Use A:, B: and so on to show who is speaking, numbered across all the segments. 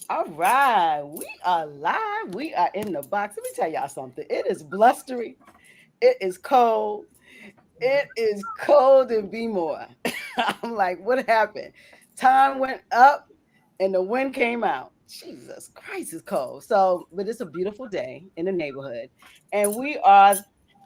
A: All right, we are live. We are in the box. Let me tell y'all something. It is blustery. It is cold. It is cold and be more. I'm like, what happened? Time went up and the wind came out. Jesus Christ, it's cold. So, but it's a beautiful day in the neighborhood, and we are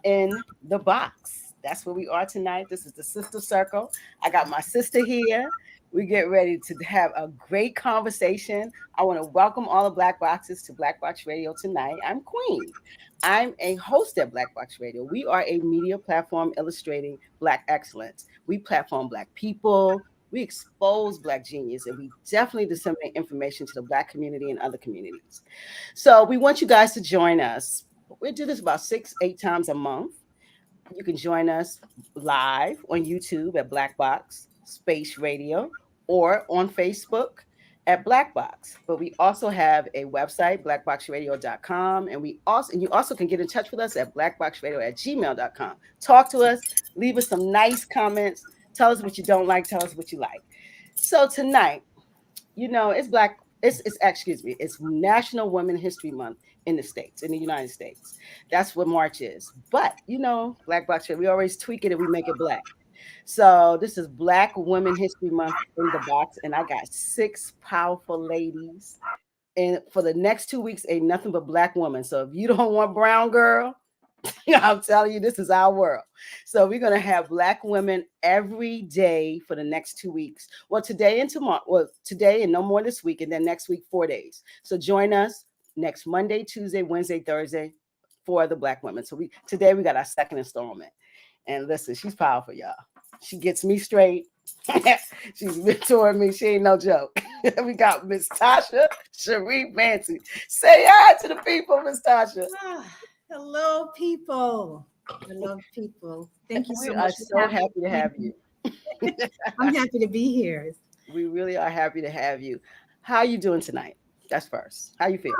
A: in the box. That's where we are tonight. This is the sister circle. I got my sister here. We get ready to have a great conversation. I want to welcome all the Black Boxes to BlaKBox Radio tonight. I'm Queen. I'm a host at BlaKBox Radio. We are a media platform illustrating Black excellence. We platform Black people. We expose Black genius, and we definitely disseminate information to the Black community and other communities. So we want you guys to join us. We do this about 6-8 times a month. You can join us live on YouTube at BlaKBox Space Radio or on Facebook at BlaKBox. But we also have a website, blackboxradio.com. And you also can get in touch with us at blackboxradio@gmail.com. Talk to us, leave us some nice comments, tell us what you don't like, tell us what you like. So tonight, it's it's National Women History Month in the United States. That's what March is. But BlaKBox, we always tweak it and we make it Black. So this is Black Women History Month in the box, and I got 6 powerful ladies. And for the next 2 weeks, ain't nothing but Black women. So if you don't want brown girl, I'm telling you, this is our world. So we're going to have Black women every day for the next 2 weeks. Well, today and tomorrow. Well, today and no more this week, and then next week, 4 days. So join us next Monday, Tuesday, Wednesday, Thursday for the Black women. So today we got our second installment. And listen, she's powerful, y'all. She gets me straight. She's mentoring me. She ain't no joke. We got Miss Tasha Sharif Vanzie. Say hi to the people, Miss Tasha.
B: Hello, people. Hello, people. Thank you so much.
A: We are so happy to have you.
B: I'm happy to be here.
A: We really are happy to have you. How are you doing tonight? That's first. How you feel?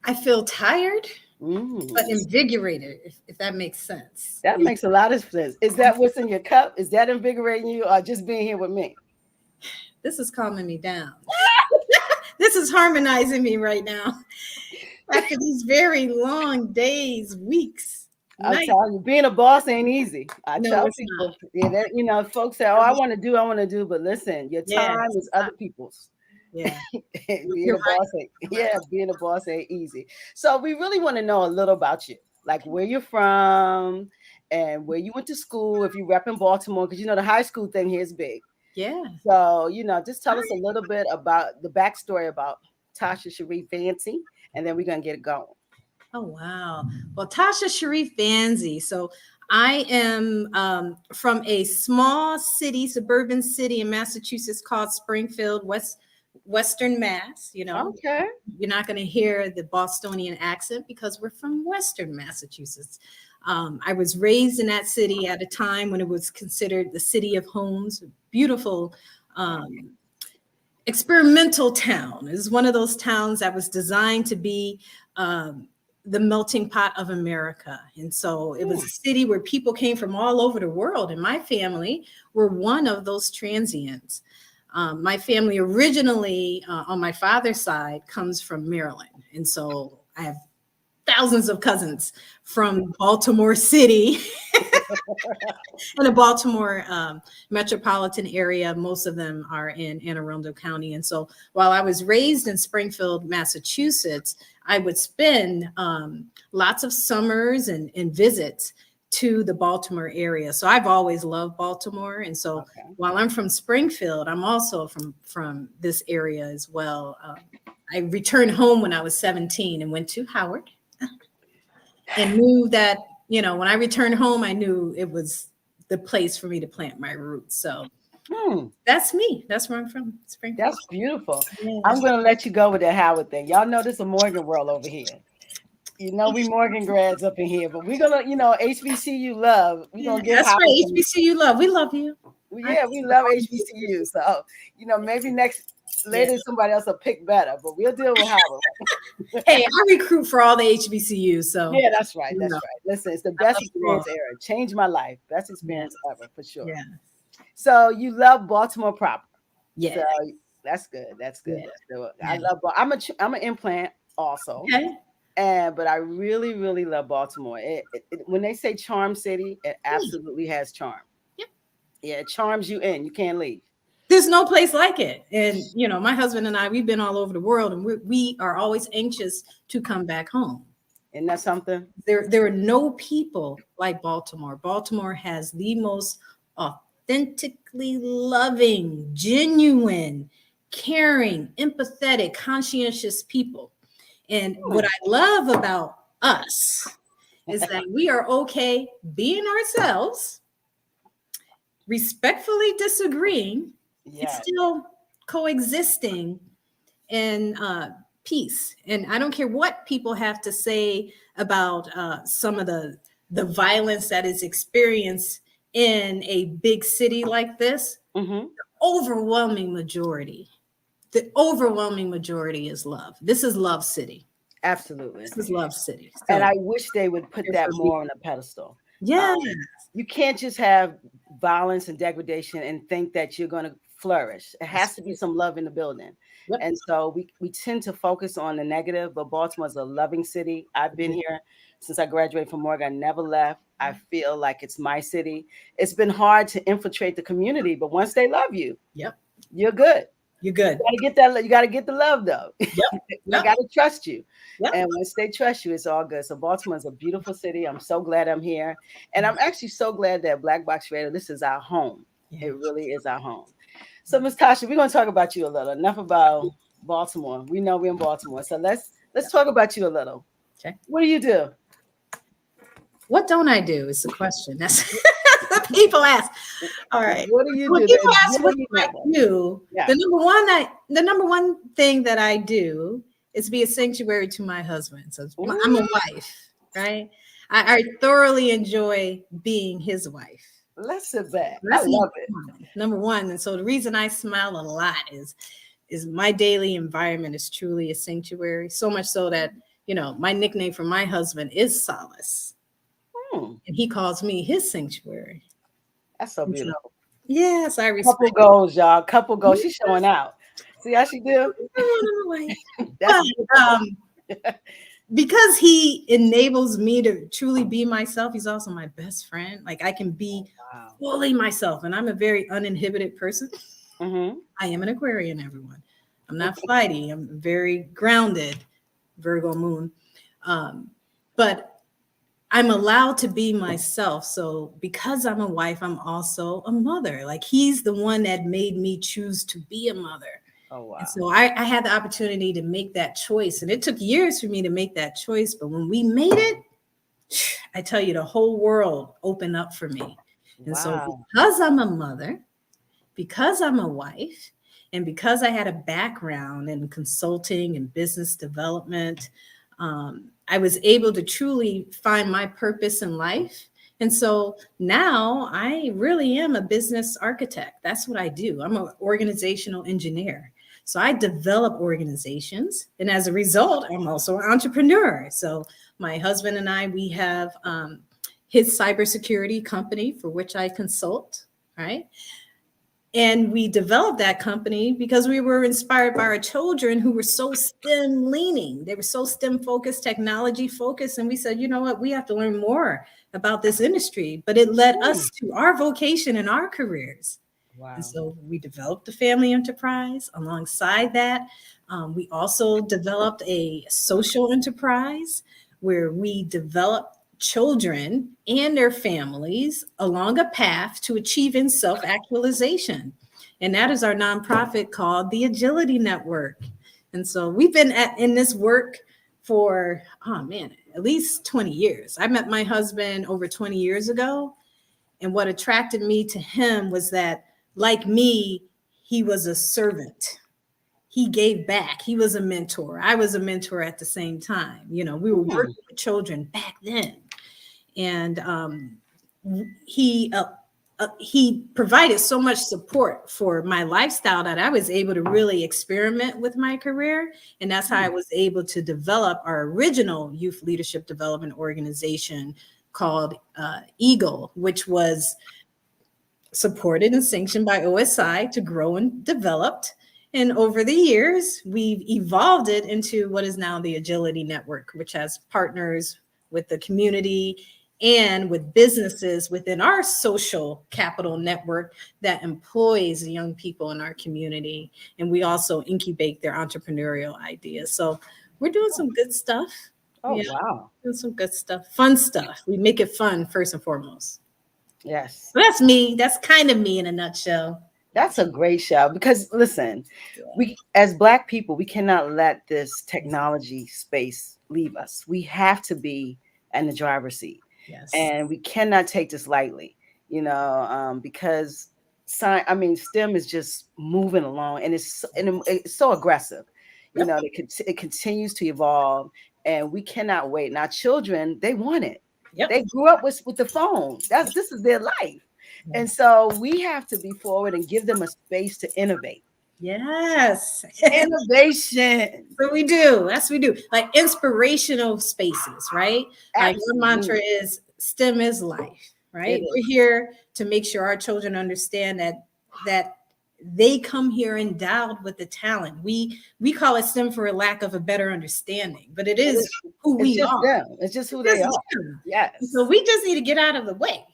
B: I feel tired, but invigorated, if that makes sense.
A: That makes a lot of sense. Is that what's in your cup? Is that invigorating you, or just being here with me?
B: This is calming me down. This is harmonizing me right now. After these very long days, weeks.
A: I'm telling you, being a boss ain't easy. I tell people, folks say, "Oh, I want to do," but listen, your time is other people's.
B: Yeah,
A: being a boss ain't easy. So we really want to know a little about you, like where you're from and where you went to school. If you rep in Baltimore, because the high school thing here is big.
B: Yeah.
A: So just tell us a little bit about the backstory about Tasha Sharif Vanzie, and then we're gonna get it going.
B: Oh wow! Well, Tasha Sharif Vanzie. So I am from a small city, suburban city in Massachusetts called Springfield, Western Mass.
A: Okay.
B: You're not going to hear the Bostonian accent because we're from Western Massachusetts. I was raised in that city at a time when it was considered the city of homes, beautiful, experimental town. It was one of those towns that was designed to be the melting pot of America. And so it was a city where people came from all over the world. And my family were one of those transients. My family originally on my father's side comes from Maryland. And so I have thousands of cousins from Baltimore City and the Baltimore metropolitan area. Most of them are in Anne Arundel County. And so while I was raised in Springfield, Massachusetts, I would spend lots of summers and visits to the Baltimore area. So I've always loved Baltimore. And so while I'm from Springfield, I'm also from this area as well. I returned home when I was 17 and went to Howard and knew that, when I returned home, I knew it was the place for me to plant my roots. So that's me. That's where I'm from. Springfield.
A: That's beautiful. Yeah. I'm going to let you go with that Howard thing. Y'all know this is a Morgan world over here. We Morgan grads up in here, but we're going to, HBCU love. We're going to get
B: That's right. HBCU love. We love you.
A: Yeah, we love HBCU. So, maybe later somebody else will pick better, but we'll deal with Howard.
B: Hey, I recruit for all the HBCUs. So
A: yeah, that's right. That's right. Listen, it's the best experience ever. Changed my life. Best experience ever, for sure.
B: Yeah.
A: So you love Baltimore proper.
B: Yeah.
A: So That's good. That's good.
B: Yeah.
A: That's good. I
B: Yeah.
A: love. I'm an implant also,
B: Okay.
A: and but I really really love Baltimore. When they say charm city, it
B: Hmm.
A: absolutely has charm.
B: Yep.
A: Yeah, it charms you in. You can't leave.
B: There's no place like it. And, my husband and I, we've been all over the world, and we are always anxious to come back home.
A: Isn't that something?
B: There are no people like Baltimore. Baltimore has the most authentically loving, genuine, caring, empathetic, conscientious people. And what
A: Hmm.
B: I love about us is that we are okay being ourselves, respectfully disagreeing, and
A: Yes.
B: still coexisting in peace. And I don't care what people have to say about some of the violence that is experienced in a big city like this.
A: Mm-hmm.
B: Overwhelming majority, the overwhelming majority is love. This is love city.
A: Absolutely.
B: This is love city.
A: And
B: So
A: I wish they would put that more on a pedestal.
B: yeah,
A: Um, you can't just have violence and degradation and think that you're going to flourish. It has to be some love in the building.
B: yep.
A: And so we tend to focus on the negative, but Baltimore's a loving city. I've been here since I graduated from Morgan. I never left. I feel like it's my city. It's been hard to infiltrate the community, but once they love you,
B: Yep.
A: you're good.
B: You're good.
A: You gotta get that. You gotta get the love though.
B: Yep.
A: They
B: Yep.
A: gotta trust you,
B: Yep.
A: and once they trust you, it's all good. So Baltimore is a beautiful city. I'm so glad I'm here, and I'm actually so glad that BlaKBox Radio. This is our home.
B: Yeah.
A: It really is our home. So Miss Tasha, we're gonna talk about you a little. Enough about Baltimore. We know we're in Baltimore, so let's talk about you a little.
B: Okay.
A: What do you do?
B: What don't I do is the question. That's what people ask. All right.
A: What do you
B: When
A: do?
B: people
A: that
B: ask what
A: really
B: do I
A: matters?
B: do,
A: Yeah.
B: the number one thing that I do is be a sanctuary to my husband. So I'm a
A: Ooh.
B: wife, right? I thoroughly enjoy being his wife.
A: Let's sit back. I
B: That's
A: love it.
B: number one. And so the reason I smile a lot is my daily environment is truly a sanctuary. So much so that, my nickname for my husband is Solace.
A: Hmm.
B: And he calls me his sanctuary.
A: That's so
B: And so,
A: beautiful.
B: yes, I respect.
A: Couple goals, y'all. Couple goals. She's showing out. See how she do? That's
B: Because he enables me to truly be myself, he's also my best friend. Like I can be
A: wow.
B: fully myself, and I'm a very uninhibited person.
A: Mm-hmm.
B: I am an Aquarian, everyone. I'm not flighty. I'm very grounded, Virgo moon. But I'm allowed to be myself. So because I'm a wife, I'm also a mother. Like he's the one that made me choose to be a mother.
A: Oh, wow.
B: And so I had the opportunity to make that choice. And it took years for me to make that choice. But when we made it, I tell you, the whole world opened up for me. And so because I'm a mother, because I'm a wife, and because I had a background in consulting and business development, I was able to truly find my purpose in life. And so now I really am a business architect. That's what I do. I'm an organizational engineer. So I develop organizations. And as a result, I'm also an entrepreneur. So my husband and I, we have his cybersecurity company for which I consult, right? And we developed that company because we were inspired by our children who were so STEM leaning. They were so STEM focused, technology focused. And we said, you know what, we have to learn more about this industry. But it led us to our vocation and our careers. Wow. And so we developed a family enterprise. Alongside that, we also developed a social enterprise where we developed children and their families along a path to achieving self-actualization. And that is our nonprofit called the Agility Network. And so we've been in this work for, at least 20 years. I met my husband over 20 years ago. And what attracted me to him was that, like me, he was a servant. He gave back. He was a mentor. I was a mentor at the same time. We were working with children back then. And he provided so much support for my lifestyle that I was able to really experiment with my career. And that's how I was able to develop our original youth leadership development organization called EAGLE, which was supported and sanctioned by OSI to grow and developed. And over the years, we've evolved it into what is now the Agility Network, which has partners with the community and with businesses within our social capital network that employs young people in our community. And we also incubate their entrepreneurial ideas. So we're doing some good stuff.
A: Oh, wow.
B: Doing some good stuff, fun stuff. We make it fun first and foremost.
A: Yes.
B: So that's me. That's kind of me in a nutshell.
A: That's a great show because listen, we as Black people, we cannot let this technology space leave us. We have to be in the driver's seat.
B: Yes.
A: And we cannot take this lightly, because STEM is just moving along and it's so aggressive. It continues to evolve and we cannot wait. And our children, they want it.
B: Yep.
A: They grew up with the phone. This is their life. And so we have to be forward and give them a space to innovate.
B: Yes.
A: Innovation.
B: So we do. That's what we do. Like inspirational spaces, right? Like your mantra is STEM is life, right? We're here to make sure our children understand that they come here endowed with the talent. We call it STEM for a lack of a better understanding, but it is who we are.
A: Them. It's just who they are. Yes.
B: So we just need to get out of the way.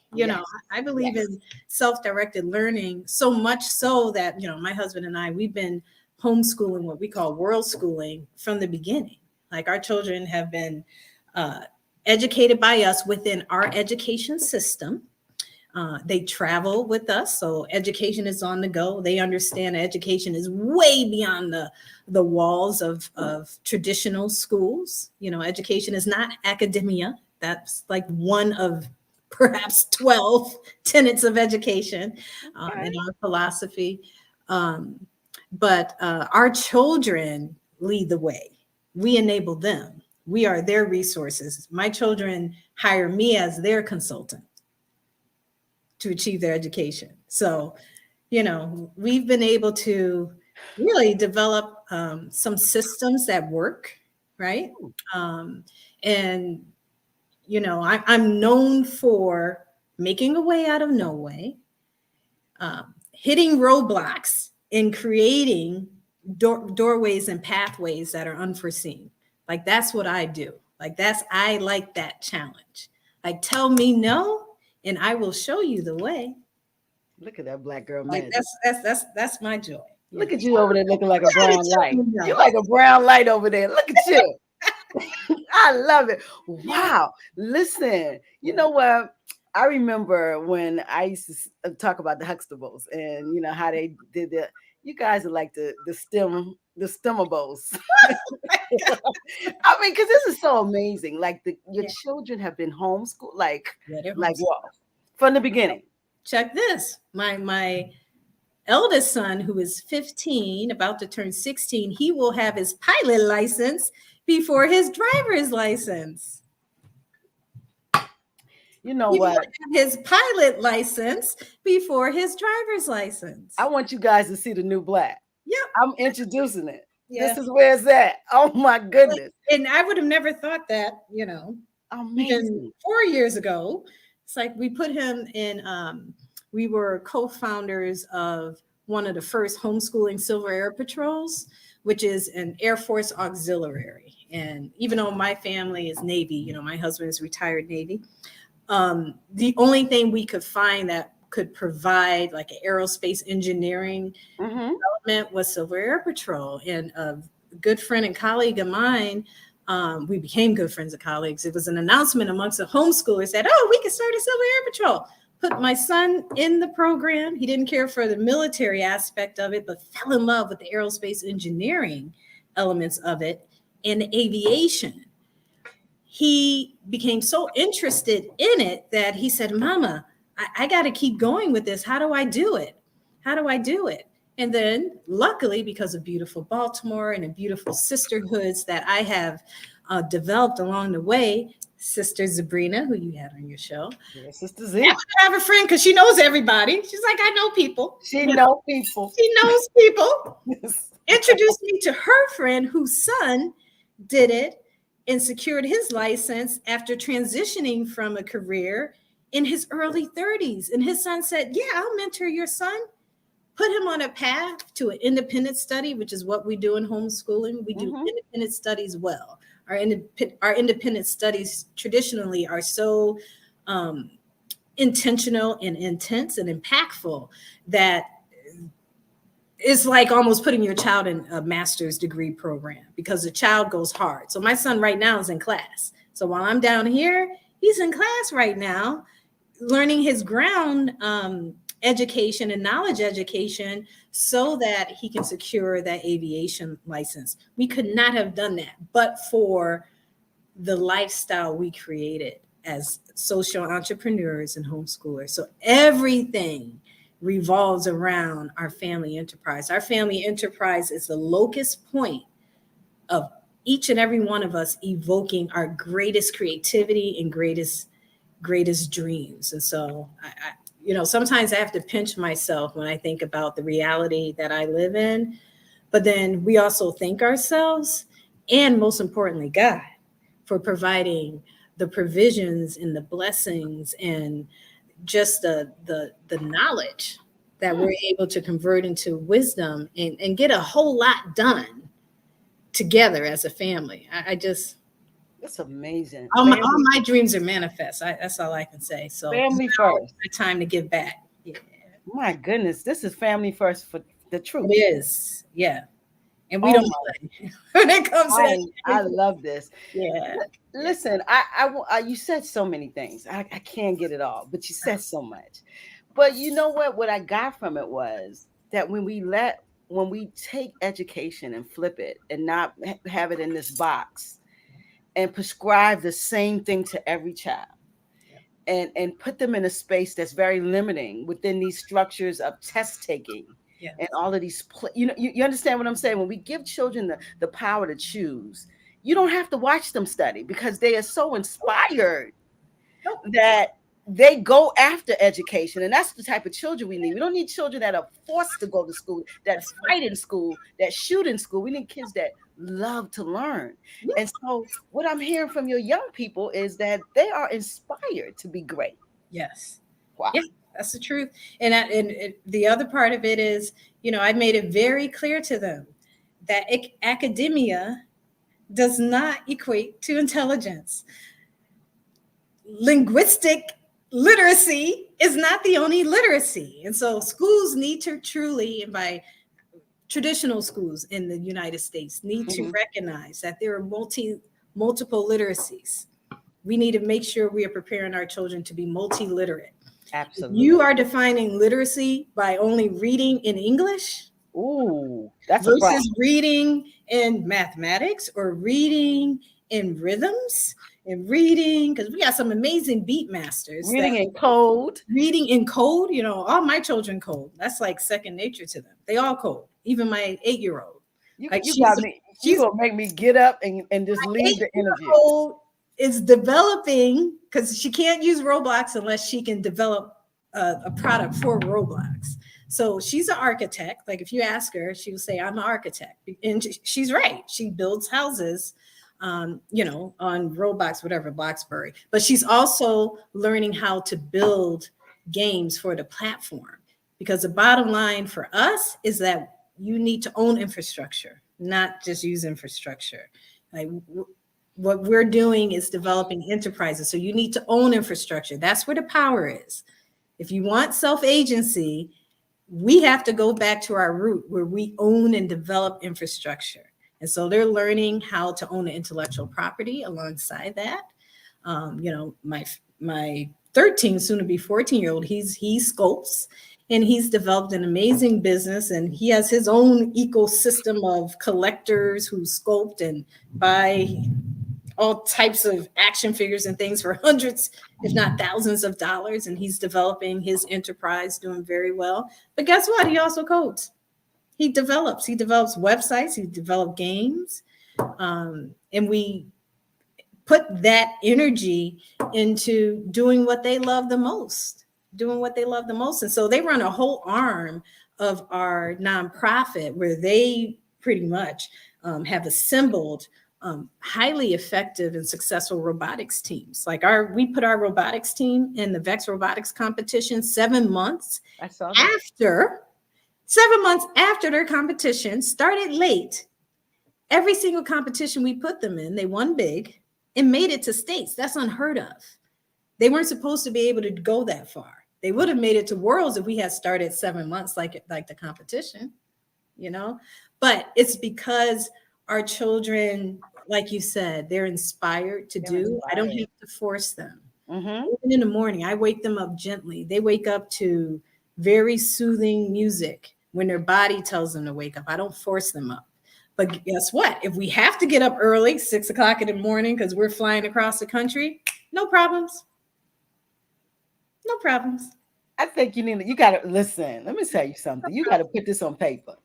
B: I believe in self-directed learning so much so that, my husband and I, we've been homeschooling, what we call world schooling from the beginning. Like our children have been educated by us within our education system. They travel with us, so education is on the go. They understand education is way beyond the walls of traditional schools. Education is not academia. That's like one of perhaps 12 tenets of education in our philosophy. But our children lead the way. We enable them. We are their resources. My children hire me as their consultant to achieve their education. So, we've been able to really develop some systems that work, right? I'm known for making a way out of no way, hitting roadblocks and creating doorways and pathways that are unforeseen. Like that's what I do. I like that challenge. Like tell me no, and I will show you the way.
A: Look at that Black girl,
B: man. That's my joy.
A: Look at you over there looking like a brown light. You're like a brown light over there. Look at you. I love it. Wow. Listen, you know what? I remember when I used to talk about the Huxtables and how they did that. You guys are like the STEMables. I mean, because this is so amazing. Like your children have been homeschooled, like from the beginning.
B: Check this. My eldest son, who is 15, about to turn 16, he will have his pilot license before his driver's license.
A: You know what?
B: His pilot license before his driver's license.
A: I want you guys to see the new Black.
B: Yep.
A: I'm introducing it. Yeah. This is where it's at. Oh my goodness.
B: And I would have never thought that,
A: Amazing.
B: 4 years ago. It's like we put him in, we were co-founders of one of the first homeschooling Silver Air Patrols, which is an Air Force auxiliary. And even though my family is Navy, my husband is retired Navy, the only thing we could find that could provide like an aerospace engineering development was Silver Air Patrol. And a good friend and colleague of mine, we became good friends and colleagues. It was an announcement amongst the homeschoolers that, we can start a Silver Air Patrol. Put my son in the program. He didn't care for the military aspect of it, but fell in love with the aerospace engineering elements of it and aviation. He became so interested in it that he said, Mama, I got to keep going with this. How do I do it? And then luckily, because of beautiful Baltimore and the beautiful sisterhoods that I have developed along the way, Sister Sabrina, who you had on your show.
A: Yeah, Sister Z.
B: I have a friend because she knows everybody. She's like, I know people.
A: She knows people.
B: She knows people. Introduced me to her friend whose son did it and secured his license after transitioning from a career in his early 30s. And his son said, yeah, I'll mentor your son. put him on a path to an independent study, which is what we do in homeschooling. We do independent studies well. Our independent studies traditionally are so intentional and intense and impactful that it's like almost putting your child in a master's degree program because the child goes hard. So my son right now is in class. So while I'm down here, he's in class right now, learning his ground education and knowledge education so that he can secure that aviation license. We could not have done that but for the lifestyle we created as social entrepreneurs and homeschoolers. So everything revolves around our family enterprise. Our family enterprise is the locus point of each and every one of us evoking our greatest creativity and greatest dreams. And so sometimes I have to pinch myself when I think about the reality that I live in, but then we also thank ourselves and most importantly, God, for providing the provisions and the blessings and just the knowledge that we're able to convert into wisdom and get a whole lot done together as a family.
A: That's amazing.
B: All my dreams are manifest. That's all I can say. So
A: family first.
B: It's time to give back. Yeah.
A: My goodness, this is family first for the truth.
B: It is. Yeah. And we don't play when it comes to that.
A: I love this.
B: Yeah.
A: Listen, you said so many things. I can't get it all, but you said so much. But you know what? What I got from it was that when we take education and flip it and not have it in this box and prescribe the same thing to every child and put them in a space that's very limiting within these structures of test taking.
B: Yes.
A: And all of these, you understand what I'm saying? When we give children the power to choose, you don't have to watch them study because they are so inspired that they go after education. And that's the type of children we need. We don't need children that are forced to go to school, that fight in school, that shoot in school. We need kids that love to learn. And so what I'm hearing from your young people is that they are inspired to be great.
B: Yes.
A: Wow.
B: Yeah. That's the truth. And the other part of it is, I made it very clear to them that academia does not equate to intelligence. Linguistic literacy is not the only literacy. And so schools need to truly, and by traditional schools in the United States, need to recognize that there are multiple literacies. We need to make sure we are preparing our children to be multi-literate.
A: Absolutely.
B: You are defining literacy by only reading in English.
A: Ooh, that's
B: versus reading in mathematics or reading in rhythms and reading, because we got some amazing beat masters.
A: Reading in code.
B: All my children code. That's like second nature to them. They all code, even my 8-year-old.
A: You got me. She's gonna make me get up and just leave the interview.
B: Is developing, because she can't use Roblox unless she can develop a product for Roblox. So she's an architect. Like if you ask her, she will say, I'm an architect. And she's right. She builds houses, on Roblox, whatever, Bloxbury. But she's also learning how to build games for the platform. Because the bottom line for us is that you need to own infrastructure, not just use infrastructure. Like what we're doing is developing enterprises. So you need to own infrastructure. That's where the power is. If you want self-agency, we have to go back to our root where we own and develop infrastructure. And so they're learning how to own intellectual property alongside that. My 13, soon to be 14-year-old, he sculpts and he's developed an amazing business, and he has his own ecosystem of collectors who sculpt and buy all types of action figures and things for hundreds, if not thousands of dollars. And he's developing his enterprise, doing very well. But guess what? He also codes. He develops websites, he developed games. And we put that energy into doing what they love the most. And so they run a whole arm of our nonprofit where they pretty much have assembled highly effective and successful robotics teams. Like we put our robotics team in the VEX robotics competition 7 months after 7 months after their competition, started late. Every single competition we put them in, they won big and made it to states. That's unheard of. They weren't supposed to be able to go that far. They would have made it to worlds if we had started 7 months like the competition, you know? But it's because our children, like you said, they're inspired to do. I don't have to force them.
A: Mm-hmm.
B: Even in the morning, I wake them up gently. They wake up to very soothing music when their body tells them to wake up. I don't force them up. But guess what? If we have to get up early, 6 o'clock in the morning, because we're flying across the country, no problems. No problems.
A: I think you got to listen. Let me tell you something. You got to put this on paper.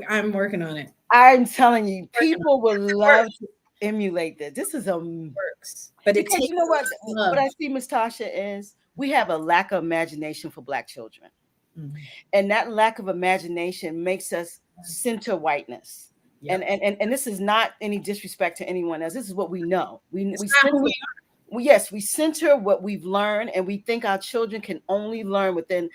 B: I'm working on it.
A: I'm telling you, people will love to emulate this. This is
B: works. But
A: because you know what I see, Miss Tasha, is we have a lack of imagination for Black children. Mm-hmm. And that lack of imagination makes us center whiteness. Yep. And this is not any disrespect to anyone else. This is what we know. We center what we've learned, and we think our children can only learn within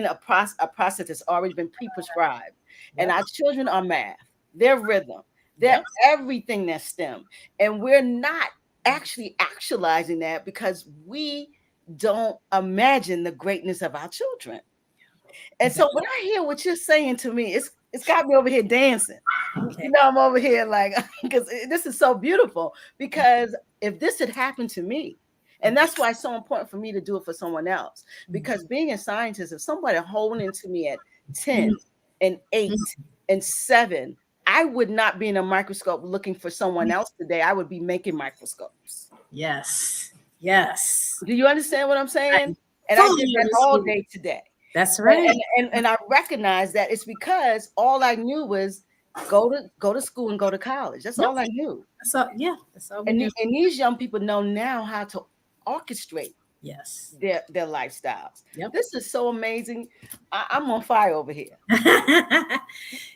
A: a process that's already been pre-prescribed. Yep. And our children are math, they're rhythm, they're everything that's STEM. And we're not actually actualizing that because we don't imagine the greatness of our children. And so when I hear what you're saying to me, it's got me over here dancing. Okay. You know, I'm over here like, because this is so beautiful. Because if this had happened to me, and that's why it's so important for me to do it for someone else. Because being a scientist, if somebody holding into me at 10 and 8 and 7, I would not be in a microscope looking for someone else today. I would be making microscopes.
B: Yes. Yes.
A: Do you understand what I'm saying? And I did that all day today.
B: That's right.
A: And I recognize that it's because all I knew was go to school and go to college. That's all I knew.
B: That's all.
A: And these young people know now how to orchestrate their lifestyles. Yep. This is so amazing. I'm on fire over here.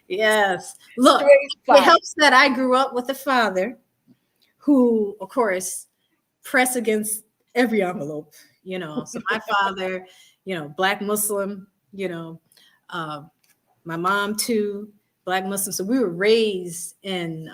B: Yes. Look, it helps that I grew up with a father who, of course, pressed against every envelope, you know. So my father, you know, Black Muslim, you know, my mom too, Black Muslim. So we were raised in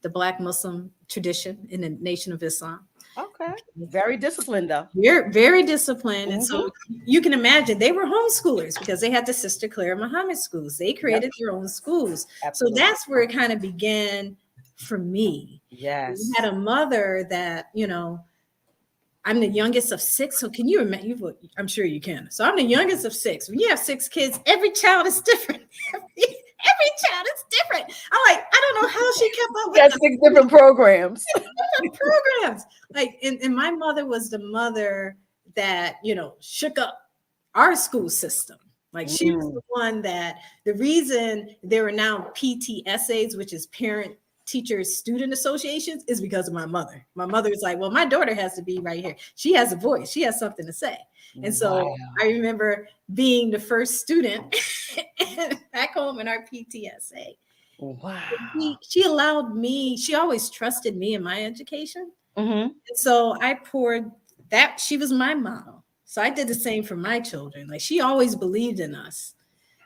B: the Black Muslim tradition in the Nation of Islam.
A: Okay. Very disciplined though.
B: Very, very disciplined. And so you can imagine they were homeschoolers because they had the Sister Claire Muhammad schools. They created their own schools. Absolutely. So that's where it kind of began for me.
A: Yes.
B: We had a mother that, you know, I'm the youngest of 6. So can you imagine? I'm sure you can. So I'm the youngest of 6. When you have 6 kids, every child is different. Every child is different. I'm like, I don't know how she kept up with
A: 6 different programs.
B: Like, and my mother was the mother that, you know, shook up our school system. Like she was the one that the reason there are now PTSAs, which is parent teachers student associations, is because of my mother. My mother is like, well, my daughter has to be right here. She has a voice. She has something to say. And so I remember being the first student back home in our PTSA.
A: Wow.
B: She allowed me, she always trusted me in my education. And so I poured that, she was my model. So I did the same for my children. Like she always believed in us.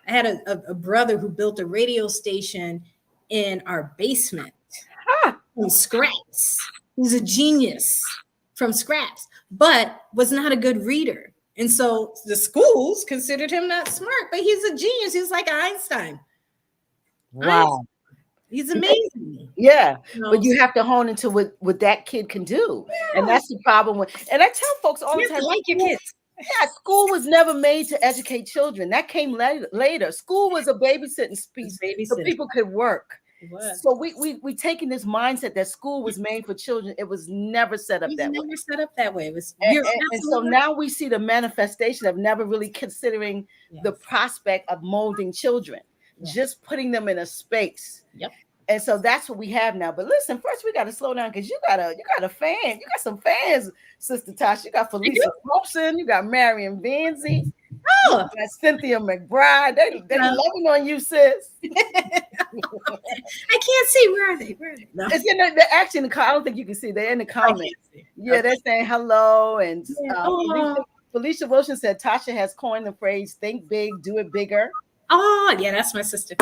B: I had a brother who built a radio station in our basement from scraps. He was a genius from scraps, but was not a good reader. And so the schools considered him not smart, but he's a genius. He's like Einstein.
A: Wow.
B: He's amazing.
A: Yeah. You know? But you have to hone into what that kid can do. Yeah. And that's the problem with, and I tell folks all the time,
B: like your kids.
A: Yeah, school was never made to educate children. That came later. School was a babysitting piece so people could work. So we taking this mindset that school was made for children. It was never set up that way.
B: Never set up that way. It was,
A: and so now we see the manifestation of never really considering the prospect of molding children, just putting them in a space. And so that's what we have now. But listen, first we got to slow down because you got a fan. You got some fans, Sister Tasha. You got Felicia Wilson. You got Marion Vanzie. Oh, you got Cynthia McBride. They loving on you, sis.
B: I can't see. Where are they?
A: No. It's in they're actually in the. I don't think you can see. They're in the comments. Yeah, they're saying hello. And Felicia Wilson said Tasha has coined the phrase "think big, do it bigger."
B: Oh, yeah, that's my sister.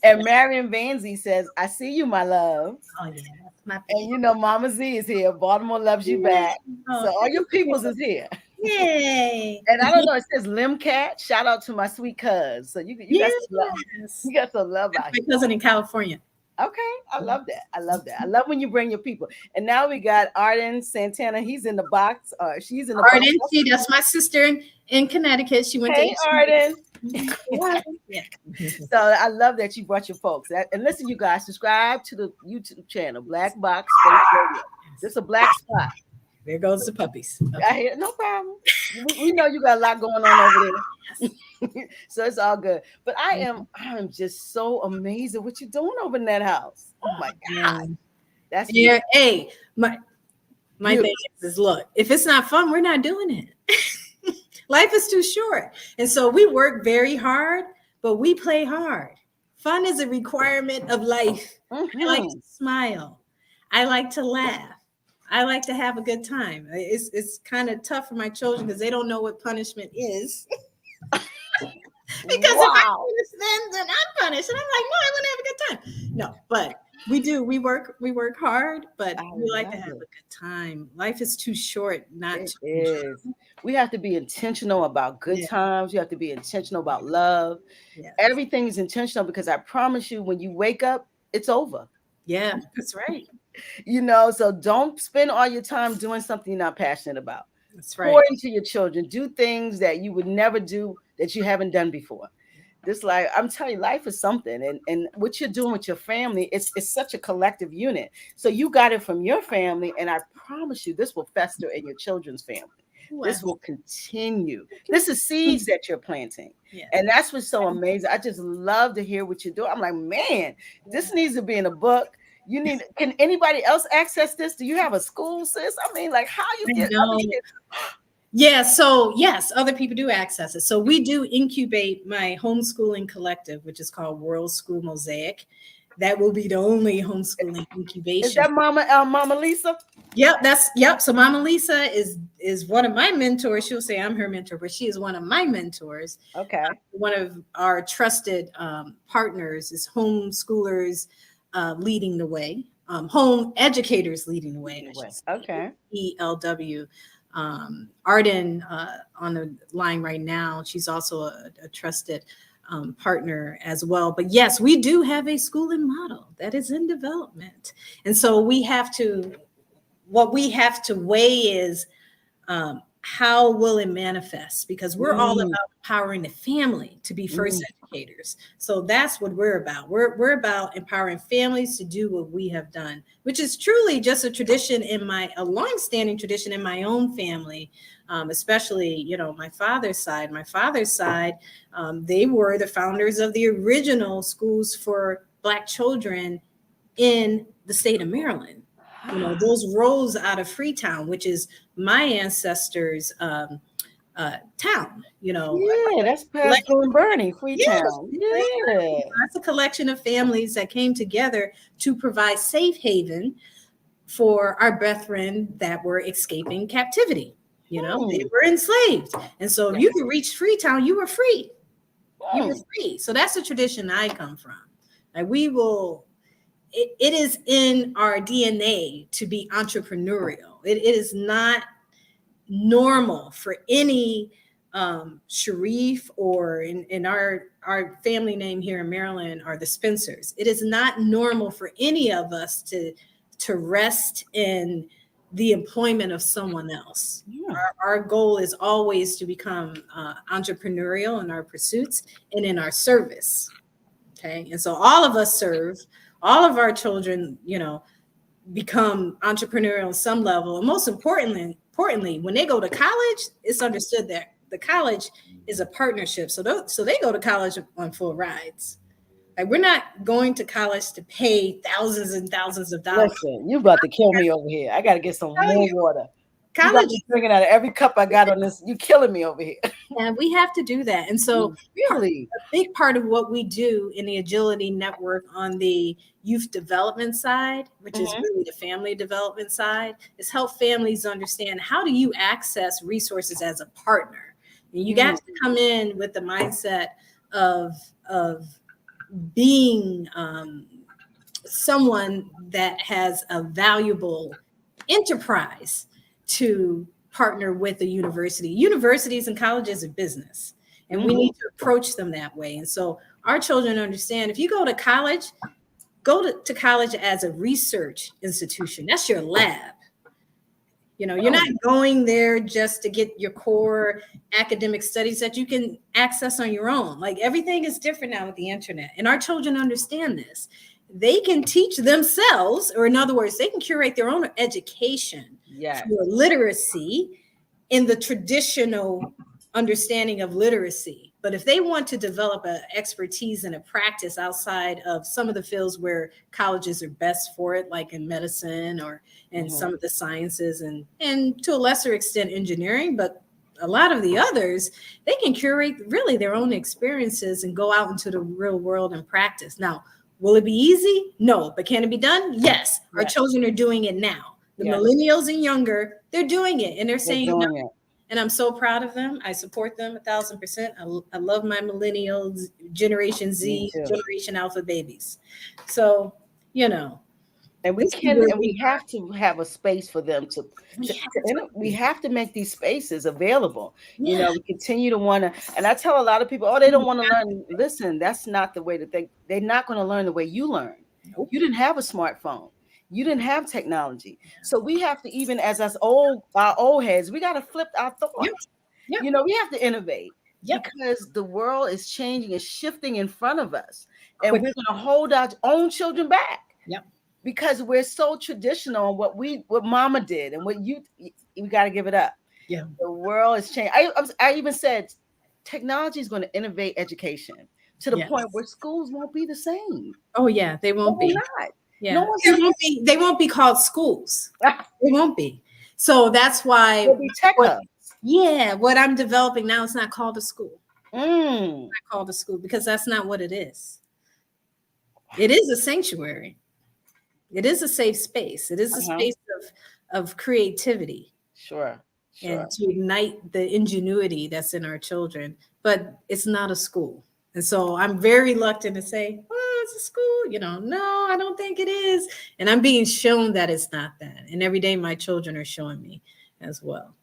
A: And Marion Vanzie says, I see you, my love.
B: Oh, yeah, that's my
A: And you know, Mama Z is here. Baltimore loves you back.
B: Oh,
A: So all your peoples is here.
B: yay.
A: And I don't know, it says Limcat. Shout out to my sweet cuz. So you got some love.
B: Yes.
A: You got some love out
B: My
A: here.
B: cousin in California.
A: Okay, I love that. I love that. I love when you bring your people. And now we got Arden Santana. He's in the box. She's in the box.
B: Arden, that's my sister in Connecticut. She went
A: Hey,
B: to
A: Arden.
B: yeah.
A: So I love that you brought your folks. And listen, you guys, subscribe to the YouTube channel, BlaKBox Space Radio. This is a black spot.
B: There goes the puppies.
A: Okay. I hear, no problem. We know you got a lot going on over there. So it's all good. But I'm just so amazed at what you're doing over in that house. Oh my God. That's
B: yeah. Hey, my thing is, look, if it's not fun, we're not doing it. Life is too short. And so we work very hard, but we play hard. Fun is a requirement of life. I like to smile. I like to laugh. I like to have a good time. It's kind of tough for my children because they don't know what punishment is. Because if I punish them, then I'm punished. And I'm like, no, I want to have a good time. No, but we do. We work hard, but we like to have a good time. Life is too short not to.
A: It is. We have to be intentional about good times. You have to be intentional about love. Yes. Everything is intentional because I promise you, when you wake up, it's over.
B: Yeah, that's right.
A: You know, so don't spend all your time doing something you're not passionate about.
B: That's right.
A: Pour into your children. Do things that you would never do that you haven't done before. This, like, I'm telling you, life is something. And what you're doing with your family, it's such a collective unit. So you got it from your family, and I promise you, this will fester in your children's family. Wow. This will continue. This is seeds that you're planting. Yeah. And that's what's so amazing. I just love to hear what you're doing. I'm like, man, this needs to be in a book. Can anybody else access this? Do you have a school, sis? I mean, like, how you get other kids?
B: Yeah, so yes, other people do access it. So we do incubate my homeschooling collective, which is called World School Mosaic. That will be the only homeschooling incubation.
A: Is that Mama Lisa?
B: Yep. So Mama Lisa is one of my mentors. She'll say I'm her mentor, but she is one of my mentors.
A: Okay.
B: One of our trusted partners is homeschoolers leading the way, home educators leading the way.
A: Okay.
B: BLW. Arden on the line right now. She's also a trusted partner as well. But yes, we do have a schooling model that is in development. And so what we have to weigh is how will it manifest? Because we're all about empowering the family to be first educators. So that's what we're about. We're about empowering families to do what we have done, which is truly just a tradition a longstanding tradition in my own family, especially, my father's side. My father's side, they were the founders of the original schools for Black children in the state of Maryland. Those rose out of Freetown, which is my ancestors' town.
A: Yeah, that's past Glen Burnie, Freetown. Yeah,
B: that's a collection of families that came together to provide safe haven for our brethren that were escaping captivity. They were enslaved, and so if you could reach Freetown, you were free. You were free. So that's the tradition I come from. Like it is in our DNA to be entrepreneurial. It is not normal for any Sharif, or in our family name here in Maryland are the Spencers. It is not normal for any of us to rest in the employment of someone else. Yeah. Our goal is always to become entrepreneurial in our pursuits and in our service. Okay, and so all of us serve. All of our children, become entrepreneurial on some level. And most importantly, when they go to college, it's understood that the college is a partnership. So they go to college on full rides. Like, we're not going to college to pay thousands and thousands of dollars.
A: Listen, you about to kill me over here. I got to get some more water.
B: College
A: is drinking out of every cup I got on this. You killing me over here.
B: Yeah, we have to do that. And so
A: really
B: a big part of what we do in the Agility Network on the youth development side, which is really the family development side, is help families understand how do you access resources as a partner. And you got to come in with the mindset of being someone that has a valuable enterprise to partner with a university. Universities and colleges are business, and we need to approach them that way. And so our children understand, if you go to college, go to college as a research institution. That's your lab. You know, you're not going there just to get your core academic studies that you can access on your own. Like, everything is different now with the internet, and our children understand this. They can teach themselves, or in other words, they can curate their own education for literacy in the traditional understanding of literacy. But if they want to develop an expertise and a practice outside of some of the fields where colleges are best for it, like in medicine or in some of the sciences, and to a lesser extent engineering, but a lot of the others, they can curate really their own experiences and go out into the real world and practice. Now, will it be easy? No. But can it be done? Yes. Our children are doing it now. The millennials and younger, they're doing it, and they're saying no. And I'm so proud of them. I support them 1,000%. I love my millennials, Generation Z, Generation Alpha babies. So, you know.
A: And we have to have a space for them to we have to make these spaces available. You know, we continue to want to, and I tell a lot of people, they don't want to learn. Listen, that's not the way to think. They're not going to learn the way you learn. Nope. You didn't have a smartphone. You didn't have technology. So we have to, even as our old heads, we got to flip our thoughts. You know, we have to innovate because the world is changing and shifting in front of us. And we're going to hold our own children back. Because we're so traditional on what mama did and what we got to give it up. The world is changing. I even said technology is going to innovate education to the point where schools won't be the same.
B: Oh yeah, they won't be.
A: Not.
B: Yeah, they won't be called schools. They won't be. So that's why
A: they'll be tech hubs.
B: What I'm developing now is not called a school. It's not called a school because that's not what it is. It is a sanctuary. It is a safe space. It is a space of creativity.
A: Sure.
B: And to ignite the ingenuity that's in our children. But it's not a school. And so I'm very reluctant to say, it's a school. You know, no, I don't think it is. And I'm being shown that it's not that. And every day my children are showing me as well.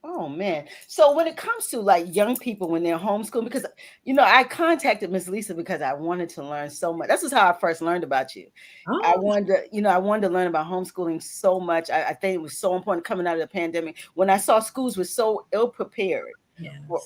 A: Oh man. So when it comes to like young people when they're homeschooling, because I contacted Miss Lisa because I wanted to learn so much. This is how I first learned about you. I wanted to learn about homeschooling so much. I think it was so important coming out of the pandemic when I saw schools were so ill prepared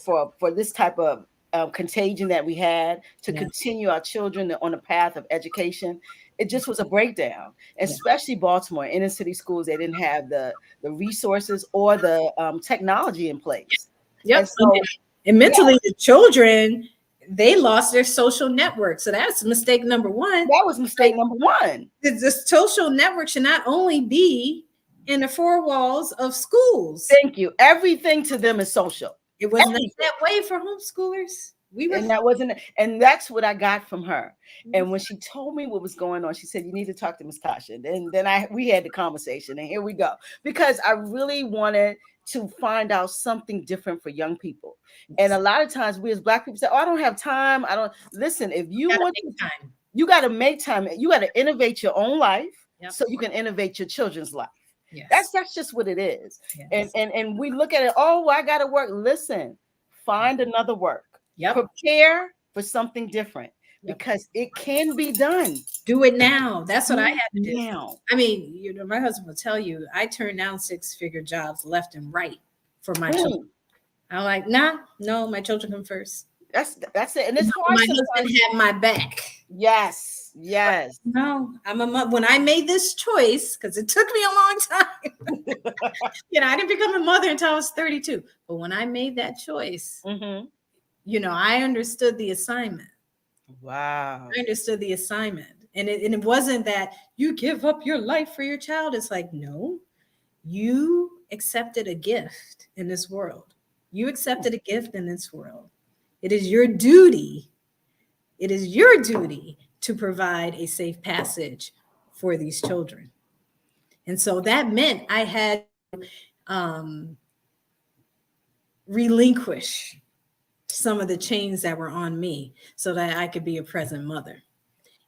A: for this type of contagion that we had to continue our children on a path of education. It just was a breakdown, especially Baltimore inner city schools. They didn't have the resources or the technology in place.
B: And mentally, the children, they lost their social network. So that's mistake number one.
A: That was mistake number one.
B: The social network should not only be in the four walls of schools.
A: Thank you. Everything to them is social.
B: It was not that way for homeschoolers.
A: And that's what I got from her. And when she told me what was going on, she said, you need to talk to Miss Tasha. And then we had the conversation, and here we go. Because I really wanted to find out something different for young people. And a lot of times we as Black people say, I don't have time. Listen, if you want time, you got to make time. You got to innovate your own life so you can innovate your children's life. That's just what it is. And we look at it, I got to work. Listen, find another work. Prepare for something different because it can be done.
B: Do it now. That's what I had to do. Now. I mean, my husband will tell you, I turned down 6-figure jobs left and right for my children. I'm like, no, my children come first.
A: That's it. And it's hard.
B: My husband had my back.
A: Yes.
B: No, I'm a mother. When I made this choice, because it took me a long time. I didn't become a mother until I was 32. But when I made that choice, I understood the assignment.
A: Wow.
B: I understood the assignment. And it wasn't that you give up your life for your child. It's like, no, you accepted a gift in this world. You accepted a gift in this world. It is your duty. It is your duty to provide a safe passage for these children. And so that meant I had to relinquish some of the chains that were on me so that I could be a present mother.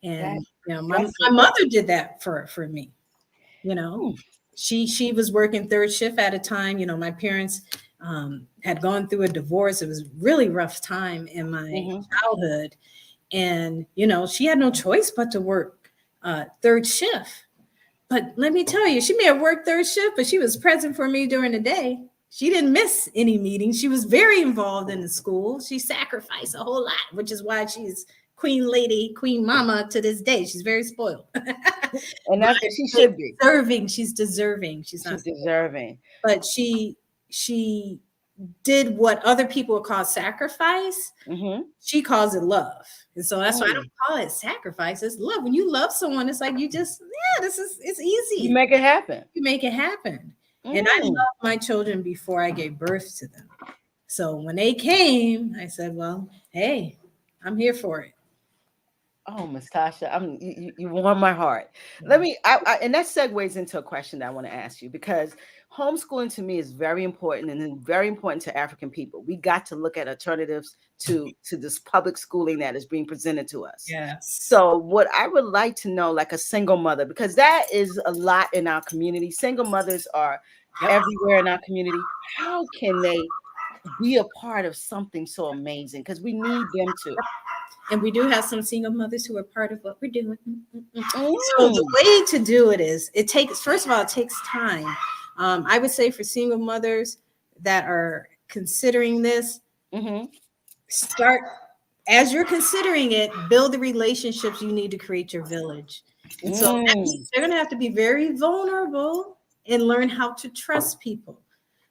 A: That
B: And my
A: that's it.
B: mother did that for me. You know,
A: Hmm.
B: she was working third shift at a time. My parents had gone through a divorce. It was a really rough time in my
A: Mm-hmm.
B: childhood, and she had no choice but to work third shift. But let me tell you, she may have worked third shift, but she was present for me during the day. She didn't miss any meetings. She was very involved in the school. She sacrificed a whole lot, which is why she's queen lady, queen mama to this day. She's very spoiled.
A: And
B: But
A: that's she should be.
B: deserving. She's deserving. She's not
A: She's
B: spoiled.
A: deserving.
B: But she did what other people would call sacrifice.
A: Mm-hmm.
B: She calls it love. And so that's why I
A: Mm.
B: don't call it sacrifice. It's love. When you love someone, it's like it's
A: You
B: easy.
A: make it happen.
B: You make it happen. And I
A: Mm.
B: loved my children before I gave birth to them. So when they came, I said, well, hey, I'm here for it.
A: Oh, Miss Tasha, you warm my heart. Let me, and that segues into a question that I want to ask you, because homeschooling to me is very important, and then very important to African people. We got to look at alternatives to this public schooling that is being presented to us.
B: Yes.
A: So, what I would like to know, like a single mother, because that is a lot in our community. Single mothers are everywhere in our community. How can they be a part of something so amazing? Because we need them to.
B: And we do have some single mothers who are part of what we're doing. So
A: Mm.
B: the way to do it is, first of all, it takes time. I would say for single mothers that are considering this,
A: Mm-hmm.
B: start as you're considering it, build the relationships you need to create your village. And so that
A: Mm.
B: means they're going to have to be very vulnerable and learn how to trust people.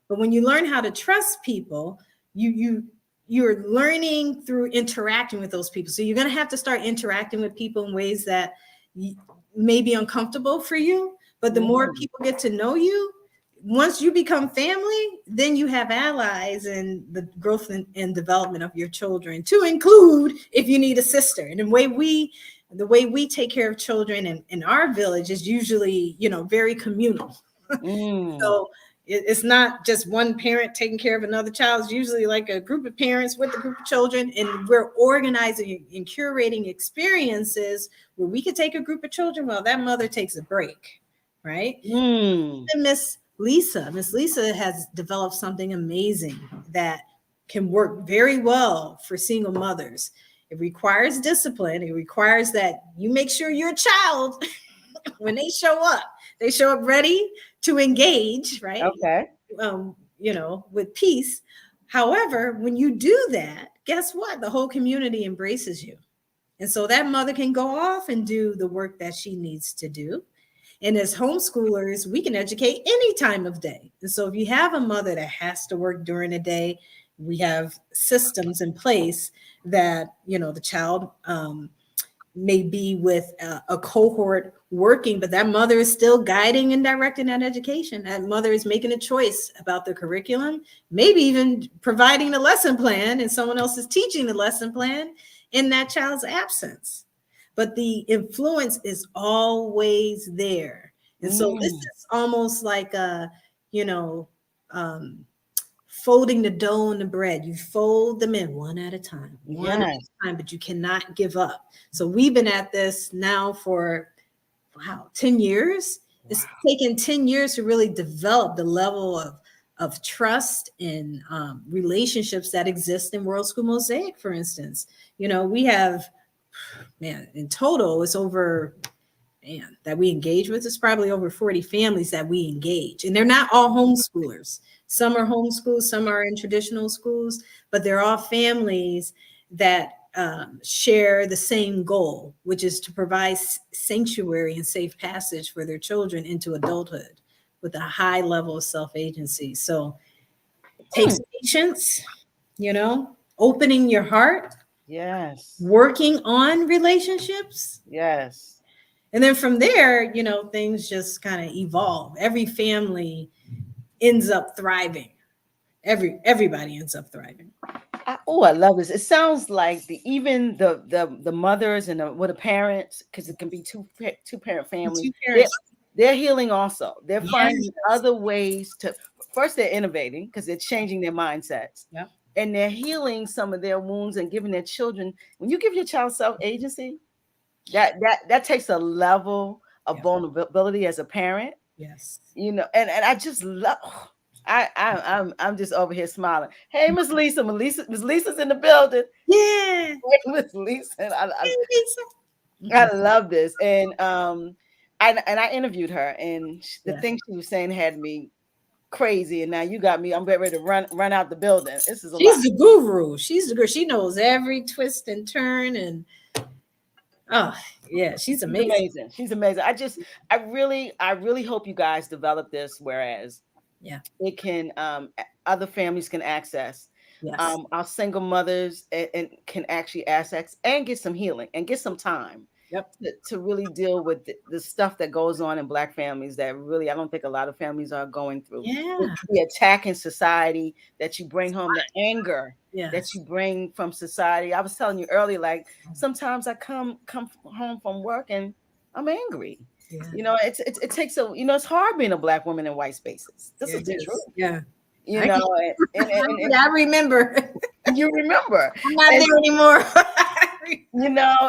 B: But when you learn how to trust people, you're learning through interacting with those people. So you're going to have to start interacting with people in ways that may be uncomfortable for you. But the more people get to know you, once you become family, then you have allies in the growth and development of your children, to include if you need a sister. And the way we take care of children in our village is usually, very communal. So it's not just one parent taking care of another child. It's usually like a group of parents with a group of children, and we're organizing and curating experiences where we could take a group of children while that mother takes a break, right?
A: Mm.
B: And Miss Lisa has developed something amazing that can work very well for single mothers. It requires discipline. It requires that you make sure your child, when they show up ready to engage, right?
A: Okay.
B: With peace. However, when you do that, guess what? The whole community embraces you. And so that mother can go off and do the work that she needs to do. And as homeschoolers, we can educate any time of day. And so if you have a mother that has to work during the day, we have systems in place that, the child may be with a cohort working, but that mother is still guiding and directing that education. That mother is making a choice about the curriculum, maybe even providing the lesson plan, and someone else is teaching the lesson plan in that child's absence. But the influence is always there. And so this is almost like folding the dough and the bread. You fold them in one at a time, but you cannot give up. So we've been at this now for 10 years. It's taken 10 years to really develop the level of trust and relationships that exist in World School Mosaic, for instance. We have, in total, it's over, that we engage with. It's probably over 40 families that we engage. And they're not all homeschoolers. Some are homeschooled, some are in traditional schools, but they're all families that share the same goal, which is to provide sanctuary and safe passage for their children into adulthood with a high level of self-agency. So it takes patience, opening your heart, working on relationships. And then from there, things just kind of evolve. Every family ends up thriving. Everybody ends up thriving.
A: I love this. It sounds like even the mothers and the parents, because it can be two parent families. They're healing also. They're finding other ways to. First, they're innovating because they're changing their mindsets.
B: Yep.
A: and they're healing some of their wounds and giving their children. When you give your child self-agency, that takes a level of
B: Yeah.
A: vulnerability as a parent,
B: Yes.
A: and I just love. I'm just over here smiling. Hey, Miss Lisa's in the building.
B: Yeah.
A: Hey, Miss Lisa,
B: Hey, Lisa.
A: I love this, and I interviewed her, and the
B: Yeah.
A: things she was saying had me crazy, and now you got me. I'm getting ready to run out the building. This is a lot.
B: She's the guru. She's the girl. She knows every twist and turn, and oh yeah, she's
A: She's
B: amazing.
A: amazing. She's amazing. I really hope you guys develop this, whereas
B: Yeah.
A: it can other families can access.
B: Yes.
A: Our single mothers and can actually access and get some healing and get some time
B: Yep.
A: to really deal with the stuff that goes on in Black families that really I don't think a lot of families are going through.
B: Yeah.
A: The attack in society that you bring home, the anger that
B: Yes.
A: you bring from society. I was telling you earlier, like sometimes I come home from work and I'm angry.
B: Yeah.
A: It takes it's hard being a Black woman in white spaces. This
B: Yeah,
A: is
B: it
A: the
B: is.
A: truth.
B: Yeah.
A: You
B: I,
A: know, and
B: I remember.
A: you remember.
B: I'm not
A: And
B: there anymore.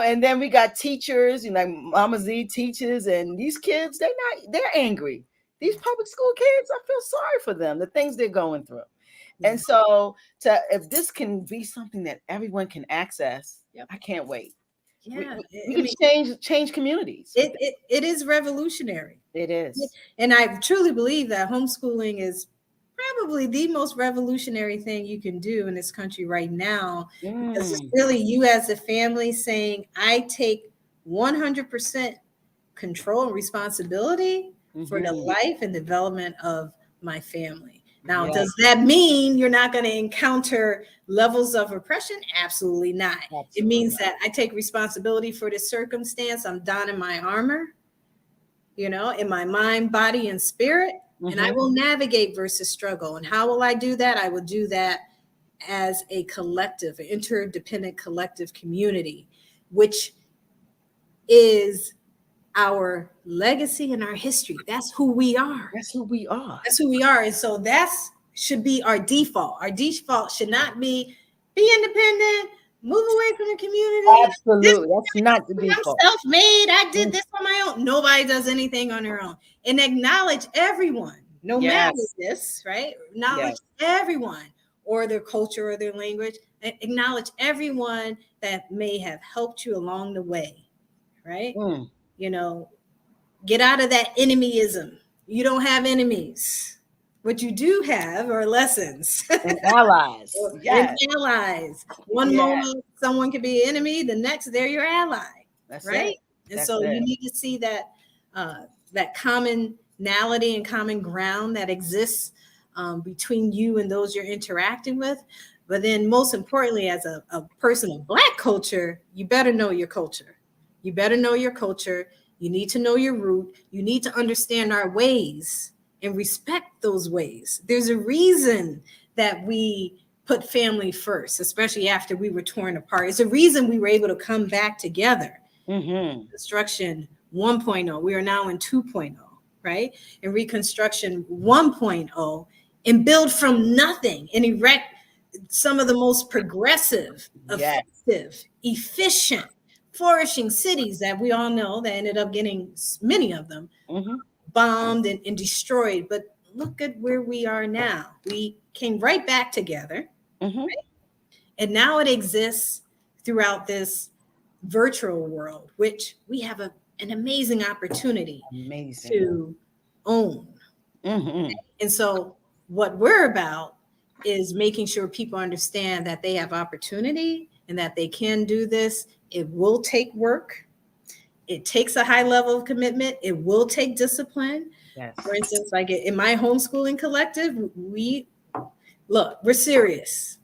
A: and then we got teachers, like amaZiN teachers, and these kids, they're angry. These public school kids, I feel sorry for them, the things they're going through. And so if this can be something that everyone can access,
B: Yep.
A: I can't wait.
B: Yeah.
A: We can change communities.
B: It is revolutionary.
A: It is.
B: And I truly believe that homeschooling is probably the most revolutionary thing you can do in this country right now. Because it's really you as a family saying, I take 100% control and responsibility for the life and development of my family. Now, does that mean you're not going to encounter levels of oppression? Absolutely not. It means that I take responsibility for the circumstance. I'm donning my armor, in my mind, body, and spirit. And I will navigate versus struggle. And how will I do that? I will do that as a collective, an interdependent collective community, which is our legacy and our history. That's who we are.
A: That's who we are.
B: That's who we are. And so that should be our default. Our default should not be independent, move away from the community.
A: Absolutely. That's not the default.
B: I'm self-made. I did this on my own. Nobody does anything on their own. And acknowledge everyone, no matter this, right? Acknowledge everyone or their culture or their language. Acknowledge everyone that may have helped you along the way, right? Get out of that enemyism. You don't have enemies. What you do have are lessons
A: and allies.
B: And allies. One moment someone could be an enemy, the next they're your ally. That's right. And so you need to see that that commonality and common ground that exists between you and those you're interacting with. But then most importantly, as a person of Black culture, you better know your culture. You better know your culture. You need to know your root. You need to understand our ways and respect those ways. There's a reason that we put family first, especially after we were torn apart. It's a reason we were able to come back together. Reconstruction 1.0. We are now in 2.0, right? In Reconstruction 1.0, and build from nothing and erect some of the most progressive, effective, efficient, flourishing cities that we all know that ended up getting many of them bombed and destroyed. But look at where we are now. We came right back together. Right? And now it exists throughout this virtual world, which we have an amazing opportunity to own. And so what we're about is making sure people understand that they have opportunity and that they can do this. It will take work. It takes a high level of commitment. It will take discipline. For instance, like in my homeschooling collective, we're serious.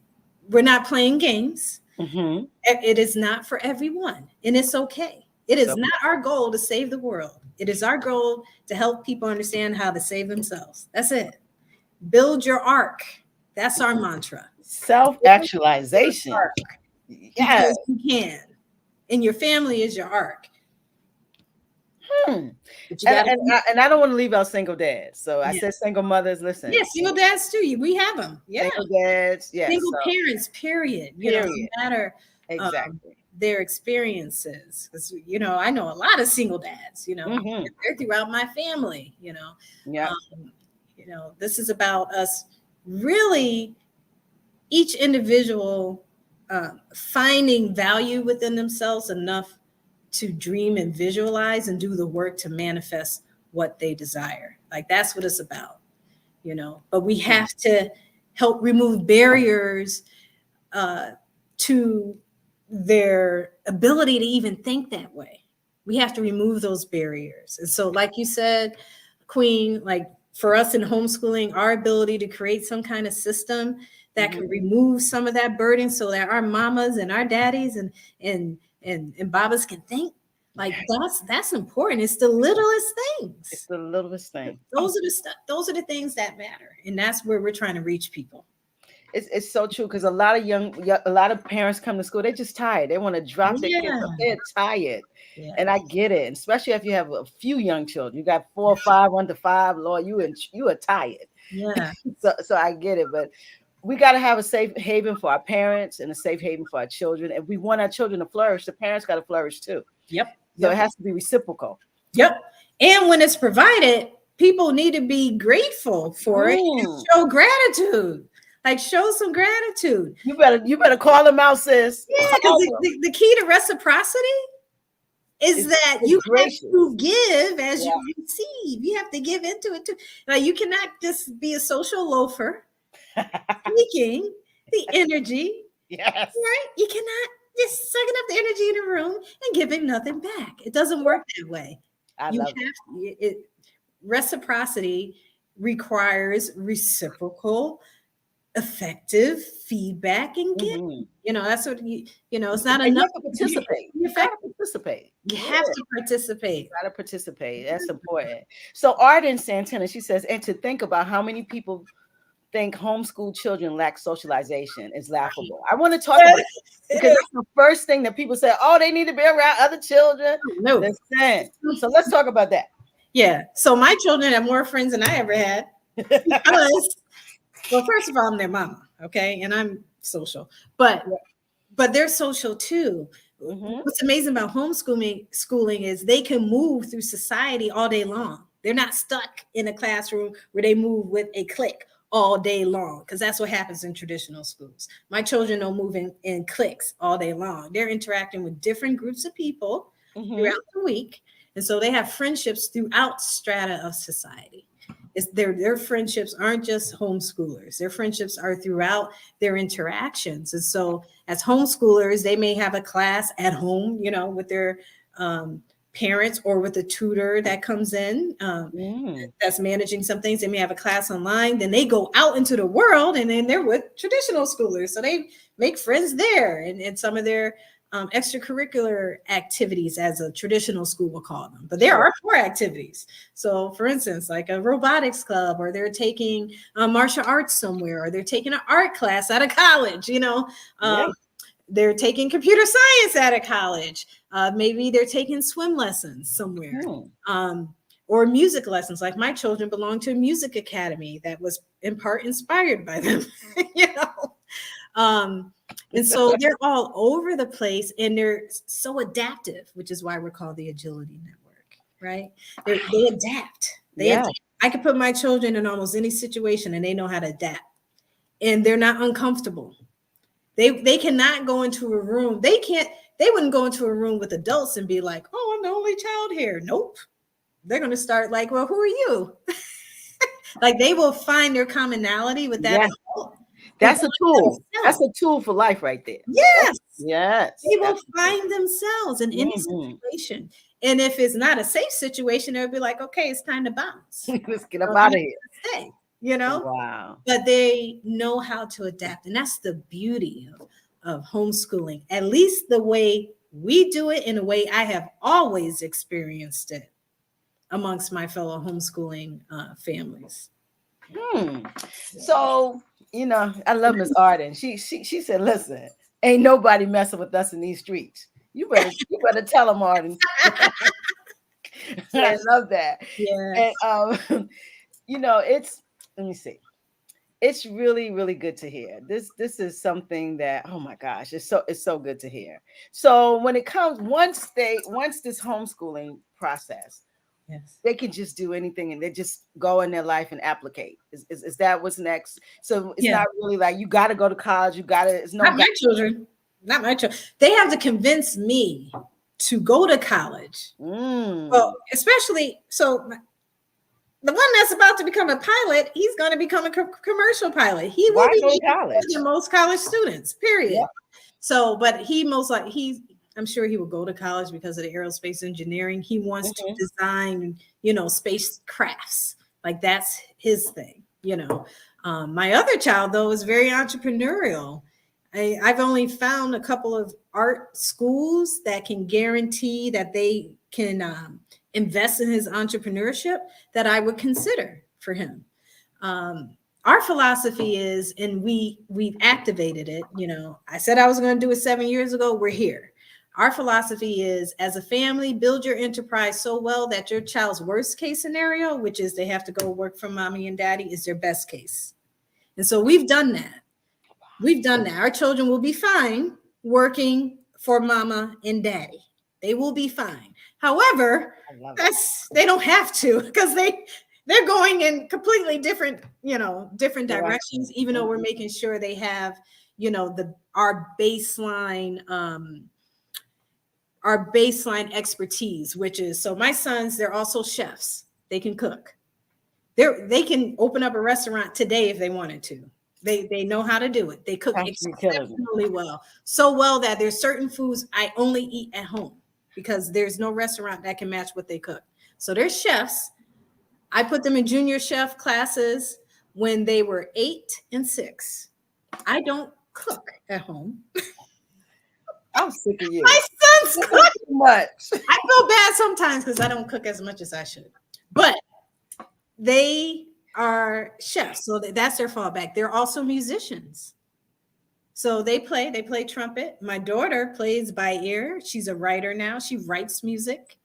B: We're not playing games. It is not for everyone, and it's okay. It is not our goal to save the world. It is our goal to help people understand how to save themselves. That's it. Build your ark. That's our mantra.
A: Self-actualization.
B: Because you can. And your family is your ark.
A: Hmm.
B: But you got to,
A: And I don't want to leave out single dads. So I
B: yeah,
A: said single mothers, listen.
B: yeah, single dads too. We have them. Yeah,
A: Single dads, yes.
B: single
A: So,
B: parents. Period. You know, no
A: period.
B: matter
A: Exactly.
B: their experiences. Because I know a lot of single dads.
A: Mm-hmm.
B: They're throughout my family.
A: Yeah.
B: This is about us really, each individual finding value within themselves enough to dream and visualize and do the work to manifest what they desire. Like that's what it's about, but we have to help remove barriers to their ability to even think that way. We have to remove those barriers. And so, like you said, Queen, like for us in homeschooling, our ability to create some kind of system that can remove some of that burden so that our mamas and our daddies and babas can think, like that's important. It's the littlest things.
A: It's the littlest thing.
B: Those are the things that matter. And that's where we're trying to reach people.
A: It's so true, because a lot of parents come to school, they're just tired. They want to drop their kids up. They're tired. Yeah. And I get it, especially if you have a few young children. You got 4 or 5, 1 to 5. Lord, you are tired.
B: Yeah.
A: So I get it, but we got to have a safe haven for our parents and a safe haven for our children. If we want our children to flourish, the parents got to flourish too.
B: Yep.
A: So it has to be reciprocal.
B: Yep. And when it's provided, people need to be grateful for it and show gratitude. Like show some gratitude.
A: You better call them out, sis.
B: Yeah, because the key to reciprocity is that you have to give as you receive. You have to give into it too. Like you cannot just be a social loafer, taking the energy.
A: Yes.
B: Right? You cannot just sucking up the energy in a room and giving nothing back. It doesn't work that way. Reciprocity requires reciprocal, effective feedback and giving. That's what it's not enough.
A: You have to participate. You have to participate.
B: You have to participate.
A: You got to participate. That's important. So Arden Santana, she says, and to think about how many people think homeschool children lack socialization is laughable. I want to talk about it because that's the first thing that people say, oh, they need to be around other children.
B: No.
A: Listen. So let's talk about that.
B: Yeah. So my children have more friends than I ever had. Because, well, first of all, I'm their mama, okay? And I'm social. But they're social too. What's amazing about schooling is they can move through society all day long. They're not stuck in a classroom where they move with a clique all day long, because that's what happens in traditional schools. My children don't move in cliques all day long. They're interacting with different groups of people throughout the week. And so they have friendships throughout strata of society. Their friendships aren't just homeschoolers. Their friendships are throughout their interactions. And so as homeschoolers, they may have a class at home, with their parents or with a tutor that comes in that's managing some things. They may have a class online. Then they go out into the world and then they're with traditional schoolers. So they make friends there and some of their extracurricular activities, as a traditional school will call them. But there are 4 activities. So for instance, like a robotics club, or they're taking martial arts somewhere, or they're taking an art class out of college, they're taking computer science out of college. Maybe they're taking swim lessons somewhere, or music lessons. Like my children belong to a music academy that was in part inspired by them, and so they're all over the place, and they're so adaptive, which is why we're called the Agility Network, right? They adapt. Adapt. I could put my children in almost any situation, and they know how to adapt, and they're not uncomfortable. They cannot go into a room. They wouldn't go into a room with adults and be like, oh, I'm the only child here. Nope. They're going to start like, well, who are you? Like they will find their commonality with that adult.
A: That's a tool. That's a tool for life right there.
B: Yes.
A: Yes.
B: They will find themselves in any situation. And if it's not a safe situation, they'll be like, okay, it's time to bounce.
A: Let's get up out of here.
B: Stay. Wow. But they know how to adapt. And that's the beauty of homeschooling, at least the way we do it, in a way I have always experienced it amongst my fellow homeschooling families.
A: So, I love Miss Arden. She said, listen, ain't nobody messing with us in these streets. You better tell them, Arden. I
B: Yes.
A: love that. And
B: Yes.
A: it's, let me see. It's really, really good to hear. This is something that, oh my gosh, it's so good to hear. So when it comes, once this homeschooling process,
B: Yes.
A: they can just do anything and they just go in their life and applicate. Is that what's next? So it's
B: Yeah.
A: not really like you got to go to college. It's no
B: Not my children. Not my children. They have to convince me to go to college. Well,
A: Mm.
B: especially so the one that's about to become a pilot, he's going to become a commercial pilot. He will
A: Why
B: be
A: go to
B: making more
A: college?
B: than most college students, period.
A: Yep.
B: So, but he most like I'm sure he will go to college because of the aerospace engineering. He wants to
A: Hmm.
B: design, space crafts. Like that's his thing. My other child, though, is very entrepreneurial. I've only found a couple of art schools that can guarantee that they can invest in his entrepreneurship that I would consider for him. Our philosophy is, and we've activated it. I said I was going to do it 7 years ago. We're here. Our philosophy is, as a family, build your enterprise so well that your child's worst case scenario, which is they have to go work for mommy and daddy, is their best case. And so we've done that. We've done that. Our children will be fine working for mama and daddy. They will be fine. However,
A: I love it.
B: they don't have to, because they're going in completely different directions,
A: Direction.
B: even though we're
A: Mhm.
B: making sure they have, our baseline expertise, which is, so my sons, they're also chefs. They can cook. They can open up a restaurant today if they wanted to. They know how to do it. They cook
A: Gosh, you're killing me.
B: exceptionally well. So well that there's certain foods I only eat at home because there's no restaurant that can match what they cook. So they're chefs. I put them in junior chef classes when they were 8 and 6. I don't cook at home.
A: I'm sick of
B: My
A: you.
B: sons
A: This is
B: cook.
A: too much.
B: I feel bad sometimes because I don't cook as much as I should. But they are chefs, so that's their fallback. They're also musicians. So they play trumpet. My daughter plays by ear. She's a writer now. She writes music.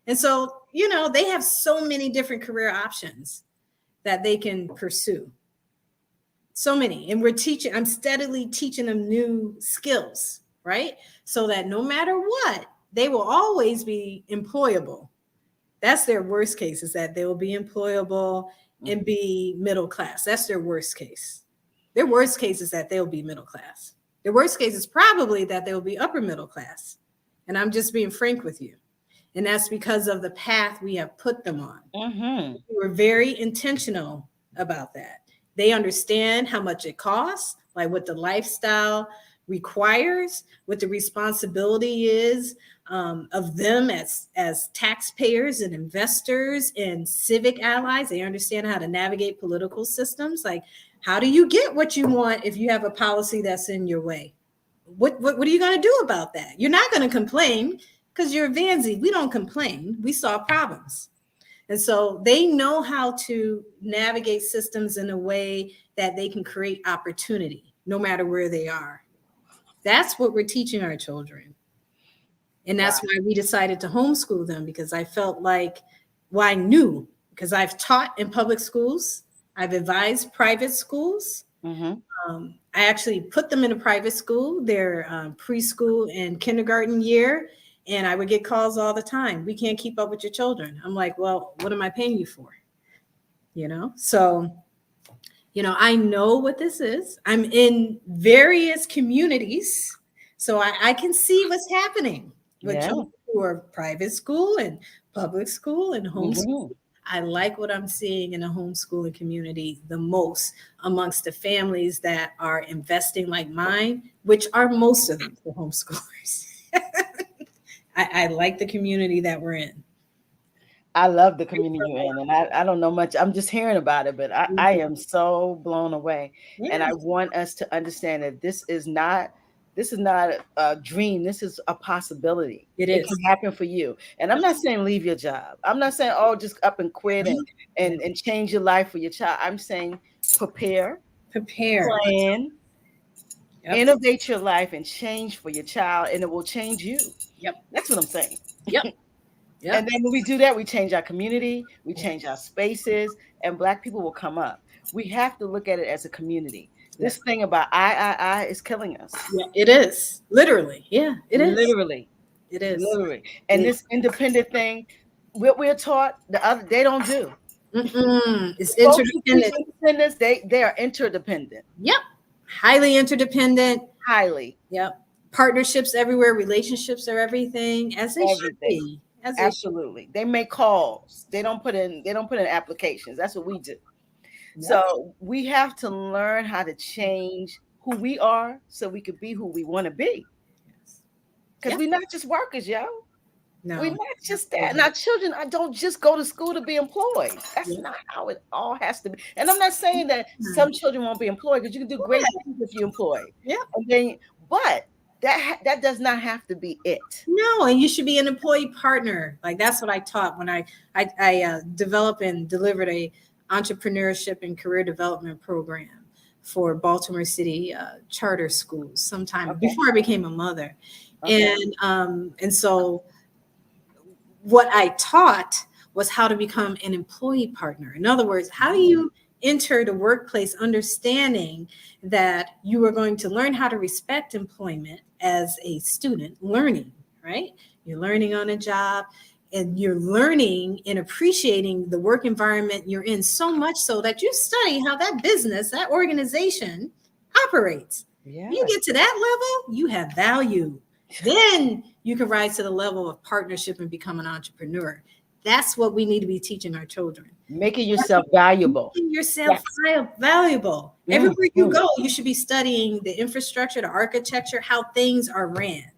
B: And so, they have so many different career options that they can pursue. So many. And I'm steadily teaching them new skills, right? So that no matter what, they will always be employable. That's their worst case, is that they will be employable and be middle class. That's their worst case. Their worst case is that they'll be middle class. Their worst case is probably that they'll be upper middle class. And I'm just being frank with you. And that's because of the path we have put them on.
A: Mm-hmm.
B: We were very intentional about that. They understand how much it costs, like what the lifestyle requires, what the responsibility is of them as taxpayers and investors and civic allies. They understand how to navigate political systems. Like, how do you get what you want if you have a policy that's in your way? What are you going to do about that? You're not going to complain because you're Vanzie. We don't complain. We solve problems. And so they know how to navigate systems in a way that they can create opportunity no matter where they are. That's what we're teaching our children. And that's why we decided to homeschool them, because I felt like, well, I knew, because I've taught in public schools, I've advised private schools.
A: Mm-hmm.
B: I actually put them in a private school, their preschool and kindergarten year. And I would get calls all the time. We can't keep up with your children. I'm like, well, what am I paying you for? So, I know what this is. I'm in various communities, so I can see what's happening with
A: Yeah.
B: children who are private school and public school and homeschool.
A: Mm-hmm.
B: I like what I'm seeing in the homeschooling community the most amongst the families that are investing like mine, which are most of them for homeschoolers. I like the community that we're in.
A: I love the community you're in, and I don't know much. I'm just hearing about it, but I am so blown away. And I
B: Yes,
A: want us to understand that this is not a dream. This is a possibility.
B: it
A: It
B: is.
A: can happen for you. And I'm not saying leave your job. I'm not saying, oh, just up and quit and
B: Yeah.
A: and change your life for your child. I'm saying prepare,
B: Prepare.
A: plan,
B: Yep.
A: innovate your life and change for your child, and it will change you.
B: Yep.
A: That's what I'm saying.
B: Yep. Yep.
A: And then when we do that, we change our community, we change our spaces, and Black people will come up. We have to look at it as a community.
B: Yes.
A: This thing about I is killing us.
B: Yeah, it is. Literally. Yeah, it is.
A: Literally.
B: It is.
A: Literally. And this independent thing, what we're taught, the other they don't do.
B: It's
A: Folks who teach
B: interdependent.
A: independence, they are interdependent.
B: Yep. Highly interdependent.
A: Highly.
B: Yep. Partnerships everywhere. Relationships are everything, as they should be. As they should.
A: Absolutely. They make calls. They don't put in applications. That's what we do.
B: Yep.
A: So we have to learn how to change who we are so we could be who we want to be. Because we're not just workers, yo.
B: No.
A: We're not just that. And our children, I don't just go to school to be employed. That's not how it all has to be. And I'm not saying that some children won't be employed, because you can do great things if you're employed.
B: Yeah.
A: And then, but that does not have to be it.
B: No, and you should be an employee partner. Like, that's what I taught when I developed and delivered a entrepreneurship and career development program for Baltimore City charter schools sometime before I became a mother. And so what I taught was how to become an employee partner. In other words, how do you enter the workplace understanding that you are going to learn how to respect employment as a student learning, right? You're learning on a job, and you're learning and appreciating the work environment you're in, so much so that you study how that business, that organization operates. Yeah. You get to that level, you have value. Then you can rise to the level of partnership and become an entrepreneur. That's what we need to be teaching our children.
A: Making yourself valuable.
B: Making yourself valuable. Everywhere you go, you should be studying the infrastructure, the architecture, how things are ran.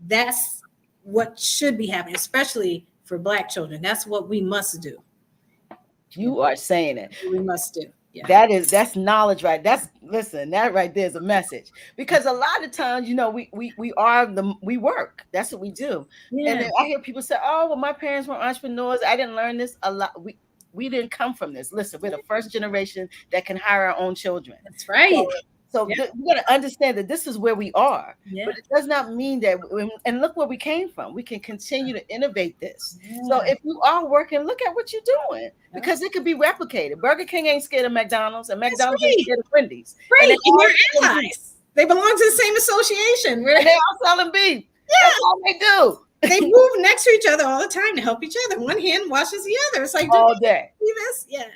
B: That's what should be happening, especially for Black children. That's what we must do.
A: You are saying it.
B: We must do.
A: Yeah. That's knowledge, right? That right there is a message, because a lot of times, we work. That's what we do. Yeah. And then I hear people say, "Oh, well, my parents were entrepreneurs. I didn't learn this a lot." We didn't come from this. Listen, we're the first generation that can hire our own children.
B: That's right.
A: So we got to understand that this is where we are, but it does not mean that. And look where we came from. We can continue to innovate this. Yeah. So if you are working, look at what you're doing, because it could be replicated. Burger King ain't scared of McDonald's, and McDonald's ain't scared of Wendy's.
B: Right, and they're allies. They belong to the same association.
A: They're all selling beef. Yeah, that's all they do.
B: They move next to each other all the time to help each other. One hand washes the other. It's like
A: all day.
B: See this? Yeah.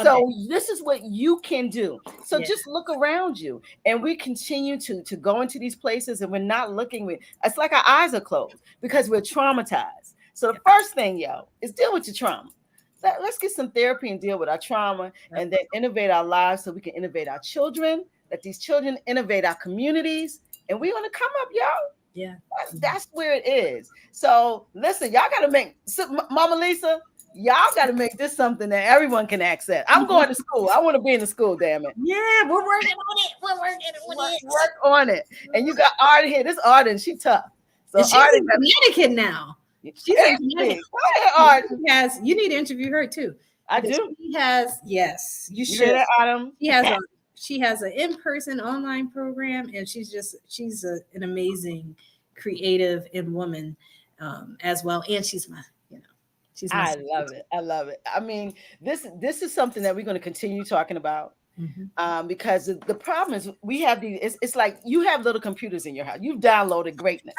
A: So this is what you can do. So just look around you, and we continue to go into these places, and we're not looking. It's like our eyes are closed because we're traumatized. So the first thing, is deal with your trauma. Let's get some therapy and deal with our trauma, and then innovate our lives so we can innovate our children. Let these children innovate our communities, and we're gonna come up,
B: Yeah,
A: that's where it is. So listen, y'all got to make Mama Lisa. Y'all got to make this something that everyone can access. I'm going to school. I want to be in the school, damn it.
B: Yeah, we're working on it. We're working on it.
A: Work on it. And you got Arden here. This Arden, she tough.
B: So she's in Connecticut now. She's in Connecticut. Arden. You need to interview her too.
A: I do.
B: She has, yes, you should.
A: That, Arden?
B: She has an in-person online program, and she's an amazing creative and woman as well. And she's my
A: I love it. I love it. I mean, this is something that we're going to continue talking about, because the problem is we have these. It's like you have little computers in your house. You've downloaded greatness,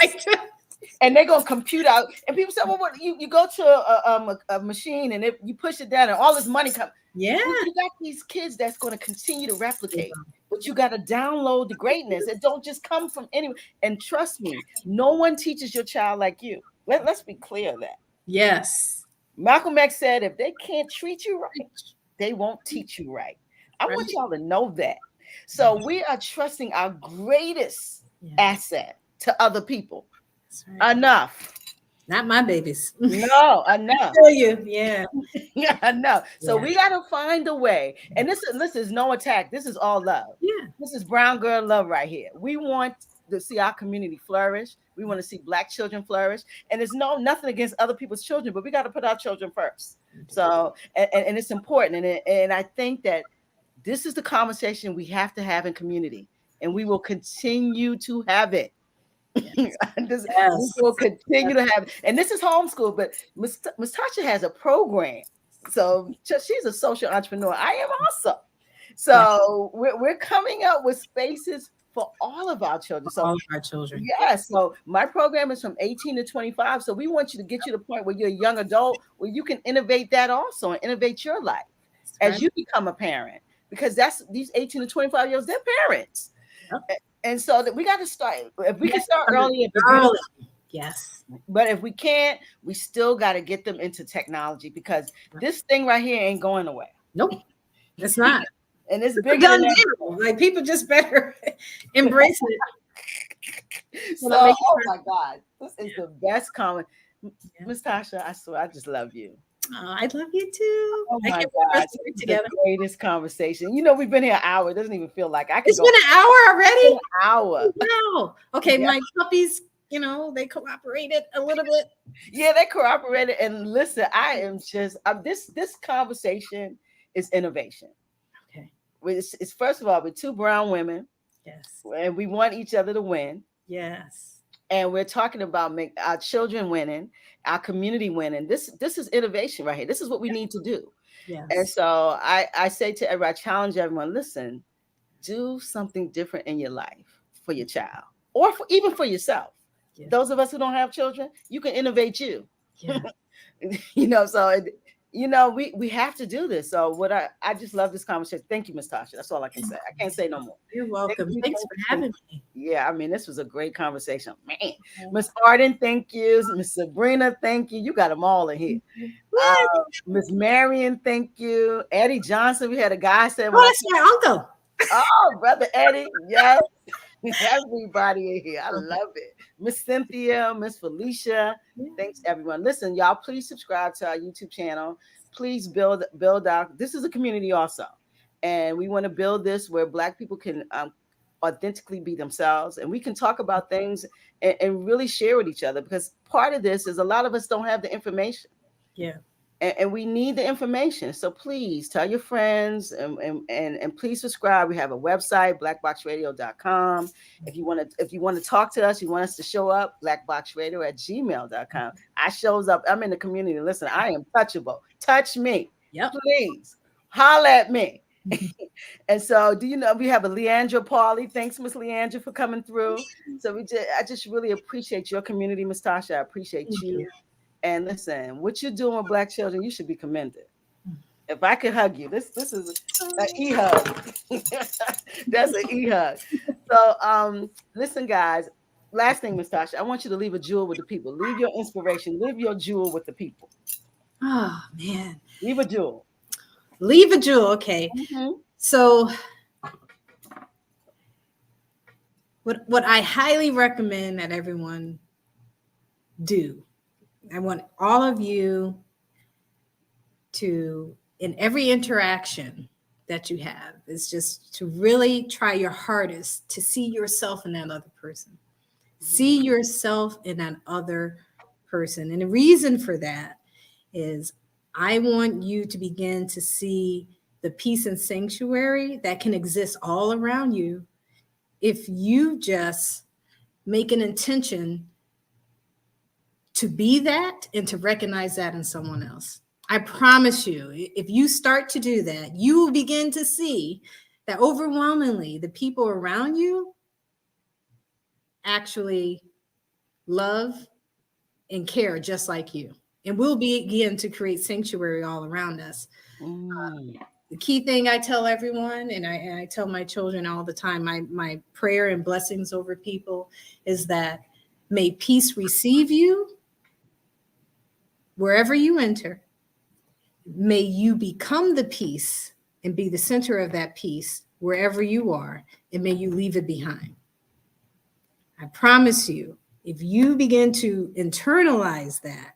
A: and they're going to compute out. And people say, "Well, what you go to a machine, and you push it down, and all this money comes."
B: Yeah,
A: you got these kids that's going to continue to replicate, but you got to download the greatness. It don't just come from anywhere. And trust me, no one teaches your child like you. Let's be clear of that.
B: Yes.
A: Malcolm X said, if they can't treat you right, they won't teach you right. I want y'all to know that. So we are trusting our greatest asset to other people. Enough.
B: Not my babies.
A: No, enough.
B: I feel you. Yeah.
A: Enough. So we got to find a way. And this is no attack. This is all love.
B: Yeah.
A: This is brown girl love right here. We want to see our community flourish. We want to see Black children flourish. And there's nothing against other people's children, but we got to put our children first. So, and it's important. And I think that this is the conversation we have to have in community, and we will continue to have it.
B: Yes.
A: We will continue to have, and this is homeschool, but Miss Tasha has a program. So she's a social entrepreneur. I am also.
B: Yes.
A: So we're coming up with spaces for all of our children. So
B: All of our children.
A: yes, so my program is from 18 to 25. So we want you to get you to the point where you're a young adult where you can innovate that also and innovate your life as you become a parent. Because that's these 18 to 25-year-olds, they're parents.
B: Yep.
A: And so that we got to start. If we can start early,
B: yes.
A: But if we can't, we still got to get them into technology because this thing right here ain't going away.
B: Nope, it's not.
A: And it's bigger than that.
B: Like people just better embrace it.
A: So, oh my God, this is the best comment. Miss Tasha, I swear, I just love you.
B: Oh, I love you too.
A: Oh my God, together. The greatest conversation. You know, we've been here an hour. It doesn't even feel like I can.
B: It's been an hour already.
A: An hour.
B: Wow. Okay, my puppies, you know, they cooperated a little bit.
A: Yeah, they cooperated. And listen, I am just this conversation is innovation.
B: Okay.
A: It's first of all, we're two brown women.
B: Yes.
A: And we want each other to win.
B: Yes.
A: And we're talking about make our children winning, our community winning. This is innovation right here. This is what we need to do.
B: Yes.
A: And so I say to everyone, I challenge everyone, listen, do something different in your life for your child or even for yourself. Yes. Those of us who don't have children, you can innovate you. Yeah. You know, so you know, we have to do this. So what I just love this conversation. Thank you, Miss Tasha. That's all I can say. I can't say no more.
B: You're welcome. Thanks for having me.
A: Yeah, I mean, this was a great conversation. Man, Miss Arden, thank you. Miss Sabrina, thank you. You got them all in here. Miss Marion, thank you. Eddie Johnson, we had a guy say,
B: "Oh, that's my uncle."
A: Oh, brother Eddie, yes. Everybody in here. I love it. Miss Cynthia, Miss Felicia. Thanks, everyone. Listen, y'all, please subscribe to our YouTube channel. Please build out. This is a community also. And we want to build this where Black people can authentically be themselves. And we can talk about things and really share with each other. Because part of this is a lot of us don't have the information.
B: Yeah.
A: And we need the information. So please tell your friends and please subscribe. We have a website, BlaKBoxRadio.com. If you want to talk to us, you want us to show up, BlaKBoxRadio@gmail.com. I shows up. I'm in the community. Listen, I am touchable. Touch me.
B: Yep.
A: Please holla at me. And so, do you know we have a Leandra Pauly? Thanks, Miss Leandra, for coming through. So I just really appreciate your community, Miss Tasha. I appreciate you. And listen, what you're doing with Black children, you should be commended. If I could hug you, this is an e-hug. That's an e-hug. So listen, guys. Last thing, Miss Tasha, I want you to leave a jewel with the people. Leave your inspiration. Leave your jewel with the people.
B: Oh man.
A: Leave a jewel.
B: Leave a jewel. Okay. Mm-hmm. So what I highly recommend that everyone do. I want all of you to, in every interaction that you have, is just to really try your hardest to see yourself in that other person. See yourself in that other person. And the reason for that is I want you to begin to see the peace and sanctuary that can exist all around you if you just make an intention to be that and to recognize that in someone else. I promise you, if you start to do that, you will begin to see that overwhelmingly the people around you actually love and care just like you. And we'll begin to create sanctuary all around us. The key thing I tell everyone, and I tell my children all the time, my prayer and blessings over people is that may peace receive you wherever you enter. May you become the peace and be the center of that peace wherever you are, and may you leave it behind. I promise you, if you begin to internalize that,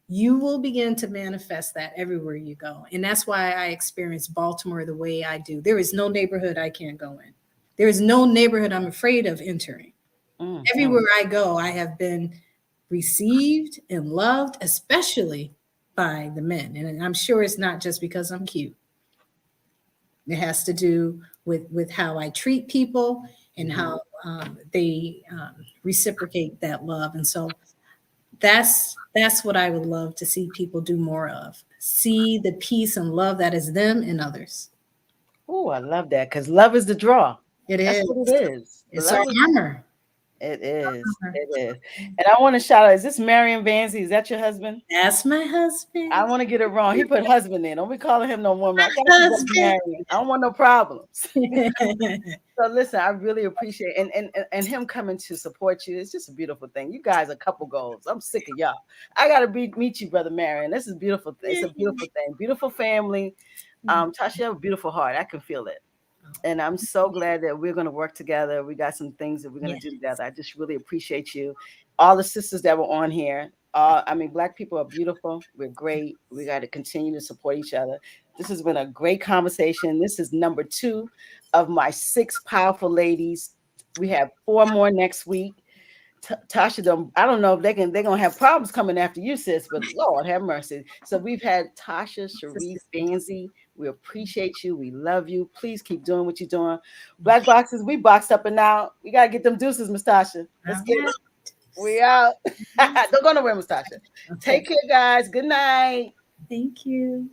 B: you will begin to manifest that everywhere you go. And that's why I experience Baltimore the way I do. There is no neighborhood I can't go in. There is no neighborhood I'm afraid of entering. Everywhere I go, I have been received and loved, especially by the men. And I'm sure it's not just because I'm cute. It has to do with how I treat people and how they reciprocate that love. And so that's what I would love to see people do more of. See the peace and love that is them and others.
A: Oh, I love that because love is the draw.
B: It
A: That's
B: is.
A: what it is.
B: It's our
A: Love is.
B: armor.
A: It is. It is. And I want to shout out. Is this Marion Vanzie? Is that your husband?
B: That's my
A: I
B: husband.
A: want to get it wrong. He put husband in. Don't be calling him no woman. I got you, brother
B: Husband.
A: Marion. I don't want no problems. So listen, I really appreciate and him coming to support you. It's just a beautiful thing. You guys are couple goals. I'm sick of y'all. I gotta meet you, brother Marion. This is beautiful. It's a beautiful thing. Beautiful family. Tasha, you have a beautiful heart. I can feel it. And I'm so glad that we're going to work together. We got some things that we're going to do together. I just really appreciate you. All the sisters that were on here. I mean, Black people are beautiful. We're great. We got to continue to support each other. This has been a great conversation. This is number 2 of my 6 powerful ladies. We have 4 more next week. Tasha, I don't know if they're gonna have problems coming after you, sis, but Lord have mercy. So we've had Tasha Sharif Vanzie. We appreciate you. We love you. Please keep doing what you're doing. BlaKBoXXers, we boxed up and out. We gotta get them deuces, Miss Tasha. Let's get it. We out. Don't go nowhere, Miss Tasha. Take care, guys. Good night.
B: Thank you.